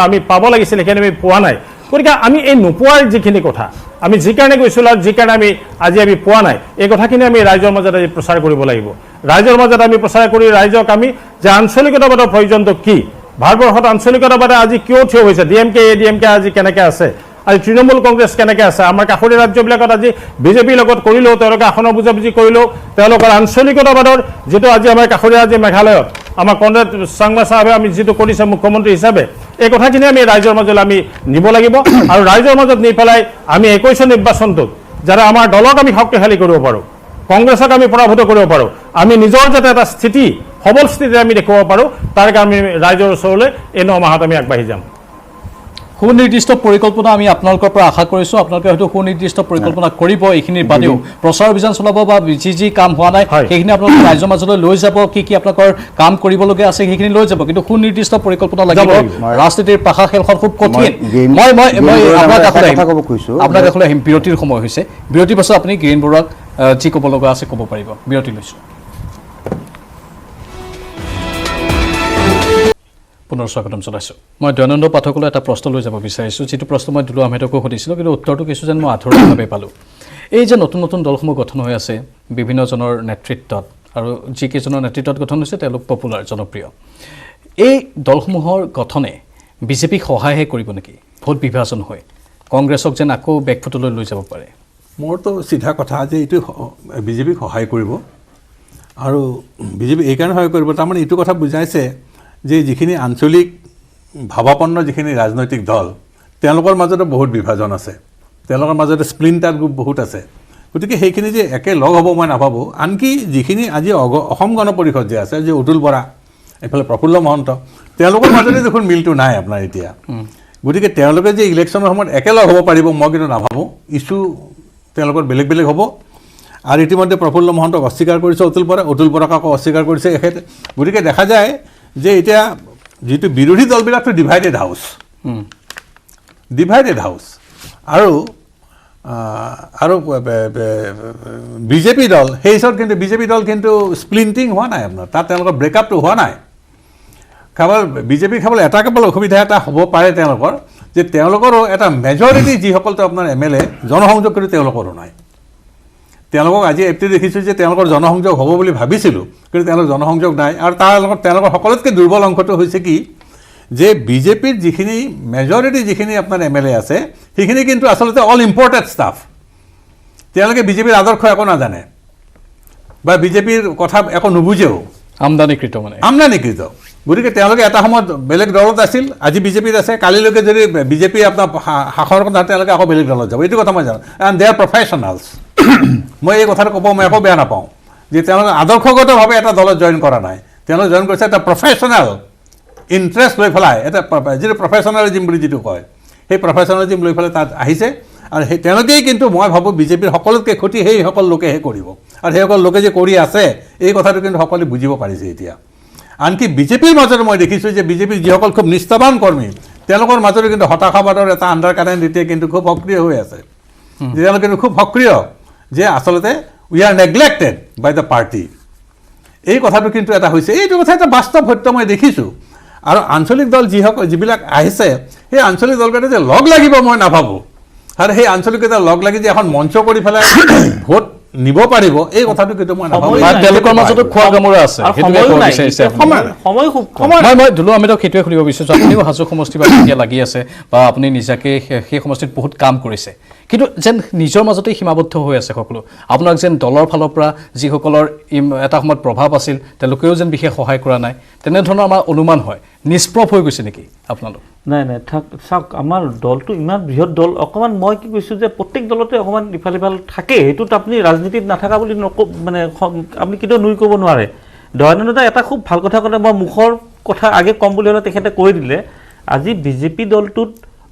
আমি পাব লাগিছিল সেইখিনি আমি পোৱা নাই, গতিকে আমি এই নোপোৱাৰ যিখিনি কথা আমি যি কাৰণে গৈছিলোঁ আৰু যি কাৰণে আজি আমি পোৱা নাই, এই কথাখিনি আমি ৰাইজৰ মাজত আজি প্ৰচাৰ কৰিব লাগিব। ৰাইজৰ মাজত আমি প্ৰচাৰ কৰি ৰাইজক আমি যে আঞ্চলিকতাবাদৰ প্ৰয়োজনটো কি, ভাৰতবৰ্ষত আঞ্চলিকতাবাদে আজি কিয় থিয় হৈছে, DMK ADMK আজি কেনেকৈ আছে, আজি তৃণমূল কংগ্ৰেছ কেনেকৈ আছে, আমাৰ কাষৰীয়া ৰাজ্যবিলাকত আজি বিজেপিৰ লগত কৰিলেও তেওঁলোকে আসনৰ বুজাবুজি কৰিলেও তেওঁলোকৰ আঞ্চলিকতাবাদৰ যিটো আজি আমাৰ কাষৰীয়া ৰাজ্য মেঘালয়ত আমাৰ কনৰেড চাংমা চাহাবে আমি যিটো কৰিছে মুখ্যমন্ত্ৰী হিচাপে, এই কথাখিনি আমি ৰাইজৰ মাজলৈ আমি নিব লাগিব আৰু ৰাইজৰ মাজত নি পেলাই আমি 21 নিৰ্বাচনটোত যাতে আমাৰ দলক আমি শক্তিশালী কৰিব পাৰোঁ, কংগ্ৰেছক আমি পৰাভূত কৰিব পাৰোঁ, আমি নিজৰ যাতে এটা সবল স্থিতি আমি দেখুৱাব পাৰোঁ, তাৰ কাৰণে আমি ৰাইজৰ ওচৰলৈ এই 9 মাহত আমি আগবাঢ়ি যাম। সুনিৰ্দিষ্ট পৰিকল্পনা আমি আপোনালোকৰ পৰা আশা কৰিছোঁ। আপোনালোকে হয়তো সুনিৰ্দিষ্ট পৰিকল্পনা কৰিব, এইখিনিৰ বাদেও প্ৰচাৰ অভিযান চলাব বা যি কাম হোৱা নাই সেইখিনি আপোনালোকে ৰাইজৰ মাজলৈ লৈ যাব, কি আপোনালোকৰ কাম কৰিবলগীয়া আছে সেইখিনি লৈ যাব, কিন্তু সুনিৰ্দিষ্ট পৰিকল্পনা লাগিব। ৰাজনীতিৰ পাশা খেলখন খুব কঠিন। মই আপোনাৰ কাষলৈ আহিম, বিৰতিৰ সময় হৈছে, বিৰতিৰ পাছত আপুনি গিৰীণ বৰুৱাক যি ক'ব লগা আছে ক'ব পাৰিব। বিৰতি লৈছোঁ। পুনৰ স্বাগতম জনাইছোঁ। মই দয়ানন্দ পাঠকলৈ এটা প্ৰশ্ন লৈ যাব বিচাৰিছোঁ, যিটো প্ৰশ্ন মই দুলু আহমেদকো সুধিছিলোঁ, কিন্তু উত্তৰটো কিছু যেন মই আধৰুৱাভাৱে পালোঁ। এই যে নতুন নতুন দলসমূহ গঠন হৈ আছে বিভিন্নজনৰ নেতৃত্বত, আৰু যিকেইজনৰ নেতৃত্বত গঠন হৈছে তেওঁলোক পপুলাৰ, জনপ্ৰিয়, এই দলসমূহৰ গঠনে বিজেপিক সহায়হে কৰিব নেকি? ভোট বিভাজন হৈ কংগ্ৰেছক যেন আকৌ বেকফুটলৈ লৈ যাব পাৰে? মোৰতো চিধা কথা যে এইটো বিজেপিক সহায় কৰিব, আৰু বিজেপি এইকাৰণে সহায় কৰিব, তাৰমানে এইটো কথা বুজাইছে যে যিখিনি আঞ্চলিক ভাৱাপন্ন যিখিনি ৰাজনৈতিক দল তেওঁলোকৰ মাজতে বহুত বিভাজন আছে, তেওঁলোকৰ মাজতে স্প্লিণ্টাৰ গ্ৰুপ বহুত আছে, গতিকে সেইখিনি যে একে লগ হ'ব মই নাভাবোঁ। আনকি যিখিনি আজি অসম গণ পৰিষদ যে আছে, যে অতুল বৰা, এইফালে প্ৰফুল্ল মহন্ত, তেওঁলোকৰ মাজতে দেখোন মিলটো নাই আপোনাৰ এতিয়া, গতিকে তেওঁলোকে যে ইলেকশ্যনৰ সময়ত একেলগ হ'ব পাৰিব মই কিন্তু নাভাবোঁ। ইছ্যু তেওঁলোকৰ বেলেগ বেলেগ হ'ব, আৰু ইতিমধ্যে প্ৰফুল্ল মহন্তক অস্বীকাৰ কৰিছে অতুল বৰাক আকৌ অস্বীকাৰ কৰিছে এখেতে, গতিকে দেখা যায় যে এতিয়া যিটো বিৰোধী দলবিলাকতো ডিভাইডেড হাউচ, আৰু বিজেপি দল সেই হিচাপত কিন্তু বিজেপি দল কিন্তু স্প্লিণ্টিং হোৱা নাই আপোনাৰ, তাত তেওঁলোকৰ ব্ৰেকআপটো হোৱা নাই। কেৱল বিজেপি কেৱল কেৱল অসুবিধা এটা হ'ব পাৰে তেওঁলোকৰ, যে তেওঁলোকৰো এটা মেজৰিটি যিসকলতো আপোনাৰ MLA জনসংযোগ কৰি তেওঁলোকৰো নাই। তেওঁলোকক আজি এপটি দেখিছোঁ যে তেওঁলোকৰ জনসংযোগ হ'ব বুলি ভাবিছিলোঁ, কিন্তু তেওঁলোকৰ জনসংযোগ নাই। আৰু তাৰ লগত তেওঁলোকৰ সকলোতকৈ দুৰ্বল অংশটো হৈছে কি, যে বিজেপিৰ যিখিনি মেজৰিটি যিখিনি আপোনাৰ MLA আছে সেইখিনি কিন্তু আচলতে অল ইম্পৰ্টেড ষ্টাফ, তেওঁলোকে বিজেপিৰ আদৰ্শ একো নাজানে বা বিজেপিৰ কথা একো নুবুজেও, আমদানিকৃত। গতিকে তেওঁলোকে এটা সময়ত বেলেগ দলত আছিল, আজি বিজেপিত আছে, কালিলৈকে যদি বিজেপি আপোনাৰ শাসনৰ কথা তেওঁলোকে আকৌ বেলেগ দলত যাব, এইটো কথা মই জানো। And they are professionals. মই এই কথাটো ক'ব মই একো বেয়া নাপাওঁ যে তেওঁলোকে আদৰ্শগতভাৱে এটা দলত জইন কৰা নাই, তেওঁলোকে জইন কৰিছে এটা প্ৰফেশ্যনেল ইণ্টাৰেষ্ট লৈ পেলাই, এটা যিটো প্ৰফেশ্যনেলিজিম বুলি যিটো কয়, সেই প্ৰফেশ্যনেলিজিম লৈ পেলাই তাত আহিছে। আৰু সেই তেওঁলোকেই কিন্তু মই ভাবোঁ বিজেপিৰ সকলোতকৈ ক্ষতি সেইসকল লোকেহে কৰিব, আৰু সেইসকল লোকে যে কৰি আছে এই কথাটো কিন্তু সকলোৱে বুজিব পাৰিছে এতিয়া। আনকি বিজেপিৰ মাজতে মই দেখিছোঁ যে বিজেপিৰ যিসকল খুব নিষ্ঠাৱান কৰ্মী তেওঁলোকৰ মাজতে কিন্তু হতাশাবাদৰ এটা আণ্ডাৰ কাৰেণ্ট এতিয়া কিন্তু খুব সক্ৰিয় হৈ আছে, তেওঁলোকে কিন্তু খুব সক্ৰিয় যে আচলতে we are neglected by the party, এই কথাটো কিন্তু এটা হৈছে। এইটো কথা এটা বাস্তৱ সত্য মই দেখিছোঁ। আৰু আঞ্চলিক দল যিবিলাক আহিছে সেই আঞ্চলিক দলকেইটা যে লগ লাগিব মই নাভাবোঁ, আৰু সেই আঞ্চলিককেইটা লগ লাগি যে এখন মঞ্চ কৰি পেলাই ভোট নিব পাৰিব এই কথাটো কিন্তু মই নাভাবোঁ। তেওঁলোকৰ মাজতো খোৱা গামোৰা আছে, মই দুলু আহমেদক সেইটোৱে সুধিব বিচাৰিছোঁ। আপুনিও হাজো সমষ্টিৰ বাবে এতিয়া লাগি আছে বা আপুনি নিজাকে সেই সমষ্টিত বহুত কাম কৰিছে, কিন্তু যেন নিজৰ মাজতে সীমাবদ্ধ হৈ আছে সকলো আপোনাক যেন দলৰ ফালৰ পৰা যিসকলৰ এটা সময়ত প্ৰভাৱ আছিল তেওঁলোকেও যেন বিশেষ সহায় কৰা নাই তেনেধৰণৰ আমাৰ অনুমান হয় নিষ্প্ৰভ হৈ গৈছে নেকি আপোনালোক নাই নাই চাওক আমাৰ দলটো ইমান বৃহৎ দল অকণমান মই কি কৈছোঁ যে প্ৰত্যেক দলতে অকণমান ইফাল সিফাল থাকে সেইটোত আপুনি ৰাজনীতিত নাথাকা বুলি মানে আপুনি কেতিয়াও নুই ক'ব নোৱাৰে দয়ানন্দা এটা খুব ভাল কথা ক'লে মই মুখৰ কথা আগে কম বুলি হ'লে তেখেতে কৈ দিলে আজি বিজেপি দলটোত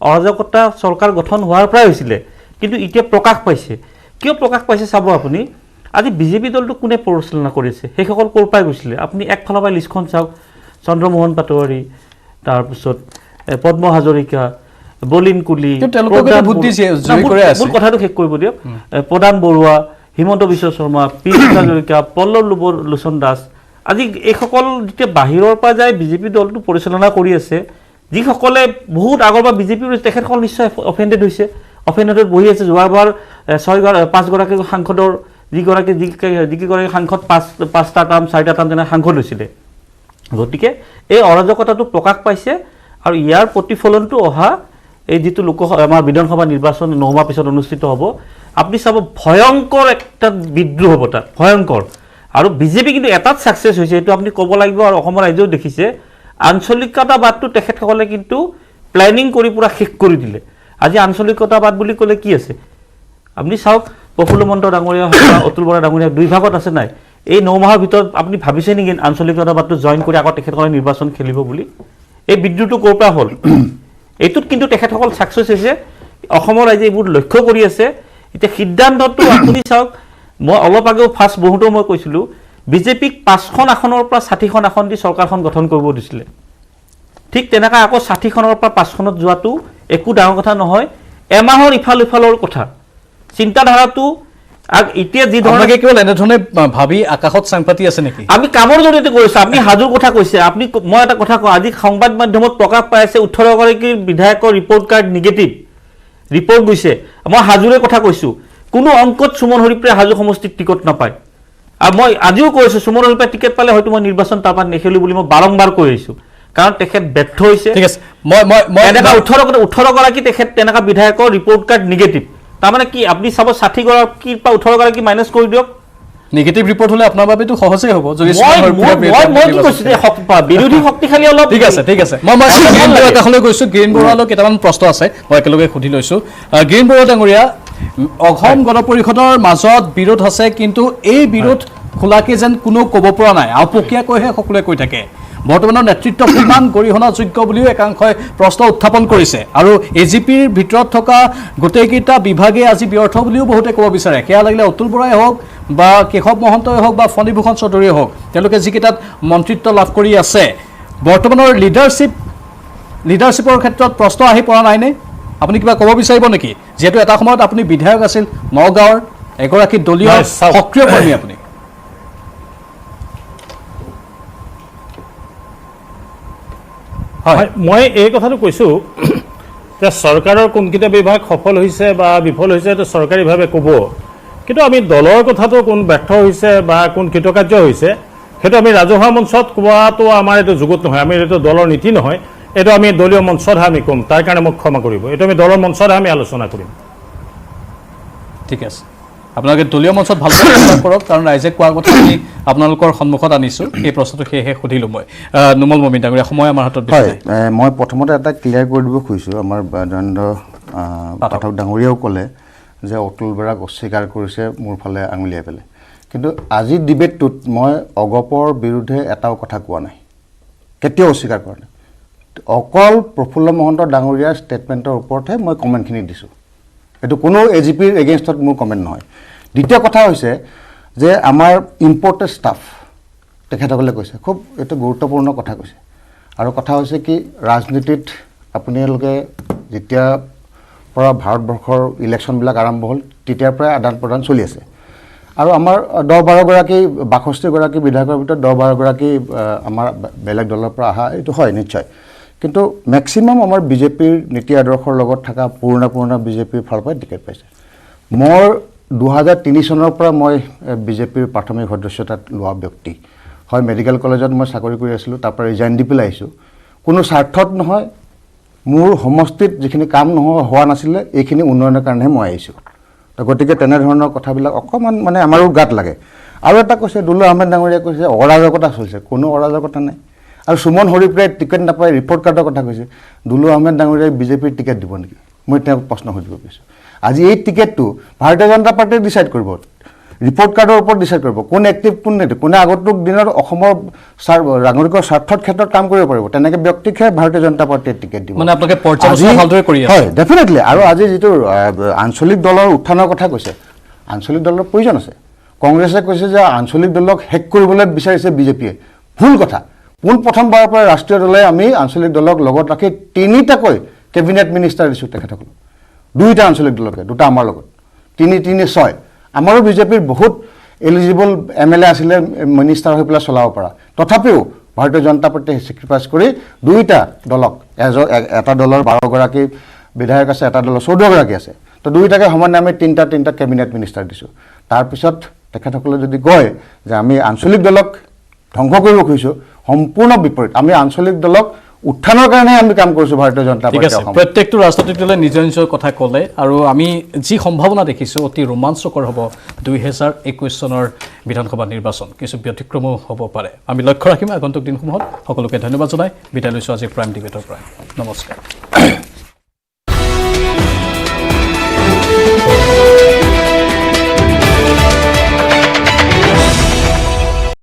অৰাজকতা চৰকাৰ গঠন হোৱাৰ পৰাই হৈছিলে কিন্তু এতিয়া প্ৰকাশ পাইছে কিয় প্ৰকাশ পাইছে চাব আপুনি আজি বিজেপি দলটো কোনে পৰিচালনা কৰিছে সেইসকল ক'ৰ পৰাই গৈছিলে আপুনি একফালৰ পৰা লিষ্টখন চাওক চন্দ্ৰমোহন পাটোৱাৰী তাৰপিছত পদ্ম হাজৰিকা বলিন কুলি কথাটো শেষ কৰিব দিয়ক প্ৰদান বৰুৱা হিমন্ত বিশ্ব শৰ্মা পীযুষ হাজৰিকা পল্লৱ লোচন দাস আজি এইসকল যেতিয়া বাহিৰৰ পৰা যায় বিজেপি দলটো পৰিচালনা কৰি আছে যিসকলে বহুত আগৰ পৰা বিজেপিৰ তেখেতসকল নিশ্চয় অফেণ্ডেড হৈছে অফেণ্ডেডত বহি আছে যোৱাবাৰ 5গৰাকী সাংসদৰ যিগৰাকী সাংসদ 5টা টাৰ্ম 4টা টাৰ্ম তেনে সাংসদ হৈছিলে গতিকে এই অৰাজকতাটো প্ৰকাশ পাইছে আৰু ইয়াৰ প্ৰতিফলনটো অহা এই যিটো আমাৰ বিধানসভা নিৰ্বাচন 9 মাহ পিছত অনুষ্ঠিত হ'ব আপুনি চাব ভয়ংকৰ একটা বিদ্ৰোহ হ'ব তাত ভয়ংকৰ আৰু বিজেপি কিন্তু এটাত ছাকচেছ হৈছে এইটো আপুনি ক'ব লাগিব আৰু অসমৰ ৰাইজেও দেখিছে আঞ্চলিকতাবাদটো তেখেতসকলে কিন্তু প্লেনিং কৰি পুৰা শেষ কৰি দিলে আজি আঞ্চলিকতাবাদ বুলি ক'লে কি আছে আপুনি চাওক প্ৰফুল্ল মহন্ত ডাঙৰীয়া অতুল বৰা ডাঙৰীয়া দুই ভাগত আছে নাই এই 9 মাহৰ ভিতৰত আপুনি ভাবিছে নেকি আঞ্চলিকতাবাদটো জইন কৰি আকৌ তেখেতসকলে নিৰ্বাচন খেলিব বুলি এই বিদ্ৰোহটো ক'ৰ পৰা হ'ল এইটোত কিন্তু তেখেতসকল ছাকচেছ হৈছে অসমৰ ৰাইজে এইবোৰ লক্ষ্য কৰি আছে এতিয়া সিদ্ধান্তটো আপুনি চাওক মই অলপ আগেও ফাৰ্ষ্ট বহুতো মই কৈছিলোঁ বিজেপিক 5খন আসনৰ পৰা 60খন আসন দি চৰকাৰখন গঠন কৰিব দিছিলে ঠিক তেনেকৈ আকৌ 60খনৰ পৰা 5খনত যোৱাটো একো ডাঙৰ কথা নহয় এমাহৰ ইফালৰ কথা চিন্তাধাৰাটো এতিয়া যি ধৰণে কেৱল এনেধৰণে ভাবি আকাশত চাং পাতি আছে নেকি আমি কামৰ জৰিয়তে কৰিছোঁ আপুনি হাজোৰ কথা কৈছে আপুনি মই এটা কথা কওঁ আজি সংবাদ মাধ্যমত প্ৰকাশ পাই আছে 18গৰাকী বিধায়কৰ ৰিপৰ্ট কাৰ্ড নিগেটিভ ৰিপৰ্ট গৈছে মই হাজোৰে কথা কৈছোঁ কোনো অংকত সুমন হৰিপ্ৰিয়া হাজো সমষ্টিত টিকট নাপায় আৰু মই আজিও কৈছোঁ সুমন হৰিপ্ৰিয়া টিকেট পালে হয়তো মই নিৰ্বাচন তাৰপৰা নেখেলোঁ বুলি মই বাৰম্বাৰ কৈ আহিছোঁ কাৰণ তেখেত ব্যৰ্থ হৈছে ঠিক আছে মই এনেকুৱা 18গৰাকী তেখেত তেনেকুৱা বিধায়কৰ ৰিপৰ্ট কাৰ্ড নিগেটিভ তাৰমানে কি আপুনি চাব 60গৰাকীৰ পৰা 18গৰাকী মাইনাছ কৰি দিয়ক নেগেটিভ ৰিপৰ্ট হ'লে আপোনাৰ বাবেতো সহজেই হ'ব যদি মই কি কৈছোঁ যে বিৰোধী শক্তিশালী অলপ ঠিক আছে মই আকাশলৈ গৈছোঁ গ্ৰীণ বৰুৱালৈ কেইটামান প্ৰশ্ন আছে মই একেলগে সুধি লৈছোঁ গ্ৰীণ বৰুৱা ডাঙৰীয়া অসম গণ পৰিষদৰ মাজত বিৰোধ আছে কিন্তু এই বিৰোধ খোলাকে যেন কোনো ক'ব পৰা নাই আওপকীয়াকৈহে সকলোৱে কৈ থাকে বৰ্তমানৰ নেতৃত্ব কিমান গৰিহণাযোগ্য বুলিও একাংশই প্ৰশ্ন উত্থাপন কৰিছে আৰু এজিপিৰ ভিতৰত থকা গোটেইকেইটা বিভাগে আজি ব্যৰ্থ বুলিও বহুতে ক'ব বিচাৰে সেয়া লাগিলে অতুল বৰাই হওক বা কেশৱ মহন্তই হওক বা ফণীভূষণ চৌধুৰীয়ে হওক তেওঁলোকে যিকেইটাত মন্ত্ৰিত্ব লাভ কৰি আছে বৰ্তমানৰ লিডাৰশ্বিপৰ ক্ষেত্ৰত প্ৰশ্ন আহি পৰা নাইনে আপুনি কিবা ক'ব বিচাৰিব নেকি যিহেতু এটা সময়ত আপুনি বিধায়ক আছিল নগাঁৱৰ এগৰাকী দলীয় সক্ৰিয় কৰ্মী আপুনি হয় মই এই কথাটো কৈছোঁ যে চৰকাৰৰ কোনকেইটা বিভাগ সফল হৈছে বা বিফল হৈছে এইটো চৰকাৰীভাৱে ক'ব কিন্তু আমি দলৰ কথাটো কোন ব্যৰ্থ হৈছে বা কোন কৃতকাৰ্য হৈছে সেইটো আমি ৰাজহুৱা মঞ্চত কোৱাটো আমাৰ এইটো যুগত নহয় আমি এইটো দলৰ নীতি নহয় এইটো আমি দলীয় মঞ্চতহে আমি ক'ম তাৰ কাৰণে মোক ক্ষমা কৰিব এইটো আমি দলৰ মঞ্চতহে আমি আলোচনা কৰিম ঠিক আছে আপোনালোকে দলীয় মঞ্চত ভালকৈ আলোচনা কৰক কাৰণ ৰাইজে কোৱাৰ কথা আমি আপোনালোকৰ সন্মুখত আনিছোঁ এই প্ৰশ্নটো সেয়েহে সুধিলোঁ মই নুমল মমিন ডাঙৰীয়া সময় আমাৰ হাতত হয় মই প্ৰথমতে এটা ক্লিয়াৰ কৰি দিব খুজিছোঁ আমাৰ দয়ানন্দ পাঠক ডাঙৰীয়াও ক'লে যে অতুল বৰাক অস্বীকাৰ কৰিছে মোৰ ফালে আঙুলিয়াই পেলাই কিন্তু আজিৰ ডিবেটটোত মই অগপৰ বিৰুদ্ধে এটাও কথা কোৱা নাই কেতিয়াও অস্বীকাৰ কৰা নাই অকল প্ৰফুল্ল মহন্ত ডাঙৰীয়াৰ ষ্টেটমেণ্টৰ ওপৰতহে মই কমেণ্টখিনি দিছোঁ এইটো কোনো এজিপিৰ এগেইনষ্টত মোৰ কমেণ্ট নহয় দ্বিতীয় কথা হৈছে যে আমাৰ ইম্পৰ্টেড ষ্টাফ তেখেতসকলে কৈছে খুব এইটো গুৰুত্বপূৰ্ণ কথা কৈছে আৰু কথা হৈছে কি ৰাজনীতিত আপোনালোকে যেতিয়া পৰা ভাৰতবৰ্ষৰ ইলেকশ্যনবিলাক আৰম্ভ হ'ল তেতিয়াৰ পৰাই আদান প্ৰদান চলি আছে আৰু আমাৰ 10-12গৰাকী 62গৰাকী বিধায়কৰ ভিতৰত 10-12গৰাকী আমাৰ বেলেগ দলৰ পৰা অহা এইটো হয় নিশ্চয় কিন্তু মেক্সিমাম আমাৰ বিজেপিৰ নীতি আদৰ্শৰ লগত থকা পুৰণা বিজেপিৰ ফালৰ পৰা টিকেট পাইছে মোৰ 2003 চনৰ পৰা মই বিজেপিৰ প্ৰাথমিক সদস্যতাত লোৱা ব্যক্তি হয় মেডিকেল কলেজত মই চাকৰি কৰি আছিলোঁ তাৰ পৰা ৰিজাইন দি পেলাই আহিছোঁ কোনো স্বাৰ্থত নহয় মোৰ সমষ্টিত যিখিনি কাম হোৱা নাছিলে এইখিনি উন্নয়নৰ কাৰণেহে মই আহিছোঁ তো গতিকে তেনেধৰণৰ কথাবিলাক অকণমান মানে আমাৰো গাত লাগে আৰু এটা কৈছে দুলু আহমেদ ডাঙৰীয়াই কৈছে অৰাজকতা চলিছে কোনো অৰাজকতা নাই আৰু সুমন হৰিপ্ৰিয়াই টিকেট নাপায় ৰিপৰ্ট কাৰ্ডৰ কথা কৈছে দুলু আহমেদ ডাঙৰীয়াই বিজেপিৰ টিকেট দিব নেকি মই তেওঁক প্ৰশ্ন সুধিব বিচাৰিছোঁ আজি এই টিকেটটো ভাৰতীয় জনতা পাৰ্টিয়ে ডিচাইড কৰিব ৰিপৰ্ট কাৰ্ডৰ ওপৰত ডিচাইড কৰিব কোন এক্টিভ কোন নেটিভ কোনে আগন্তুক দিনত অসমৰ নাগৰিকৰ স্বাৰ্থৰ ক্ষেত্ৰত কাম কৰিব পাৰিব তেনেকৈ ব্যক্তিকহে ভাৰতীয় জনতা পাৰ্টিয়ে টিকেট দিব মানে আপোনালোকে পৰ্যালোচনা ভালদৰে কৰি আছে হয় ডেফিনেটলি আৰু আজি যিটো আঞ্চলিক দলৰ উত্থানৰ কথা কৈছে আঞ্চলিক দলৰ প্ৰয়োজন আছে কংগ্ৰেছে কৈছে যে আঞ্চলিক দলক শেষ কৰিবলৈ বিচাৰিছে বিজেপিয়ে ভুল কথা পোনপ্ৰথমবাৰৰ পৰা ৰাষ্ট্ৰীয় দলে আমি আঞ্চলিক দলক লগত ৰাখি 3টাকৈ কেবিনেট মিনিষ্টাৰ দিছোঁ তেখেতসকলক 2টা আঞ্চলিক দলকে 2টা আমাৰ লগত 3-3-6 আমাৰো বিজেপিৰ বহুত এলিজিবল MLA আছিলে মিনিষ্টাৰ হৈ পেলাই চলাব পৰা তথাপিও ভাৰতীয় জনতা পাৰ্টিয়ে চেক্ৰিফাইচ কৰি 2টা দলক এটা দলৰ 12গৰাকী বিধায়ক আছে এটা দলৰ 14গৰাকী আছে তো 2টাকে সমানে আমি 3টা কেবিনেট মিনিষ্টাৰ দিছোঁ তাৰপিছত তেখেতসকলে যদি কয় যে আমি আঞ্চলিক দলক ধ্বংস কৰিব খুজিছোঁ সম্পূৰ্ণ বিপৰীত আমি আঞ্চলিক দলক উত্থানৰ কাৰণে আমি কাম কৰিছোঁ ভাৰতীয় জনতা ঠিক আছে পাৰ্টি প্ৰত্যেকটো ৰাজনৈতিক দলে নিজৰ নিজৰ কথা ক'লে আৰু আমি যি সম্ভাৱনা দেখিছোঁ অতি ৰোমাঞ্চকৰ হ'ব 2021 চনৰ বিধানসভা নিৰ্বাচন কিছু ব্যতিক্ৰমো হ'ব পাৰে আমি লক্ষ্য ৰাখিম আগন্তুক দিনসমূহত সকলোকে ধন্যবাদ জনাই বিদায় লৈছোঁ আজি প্ৰাইম ডিবেটৰ পৰা নমস্কাৰ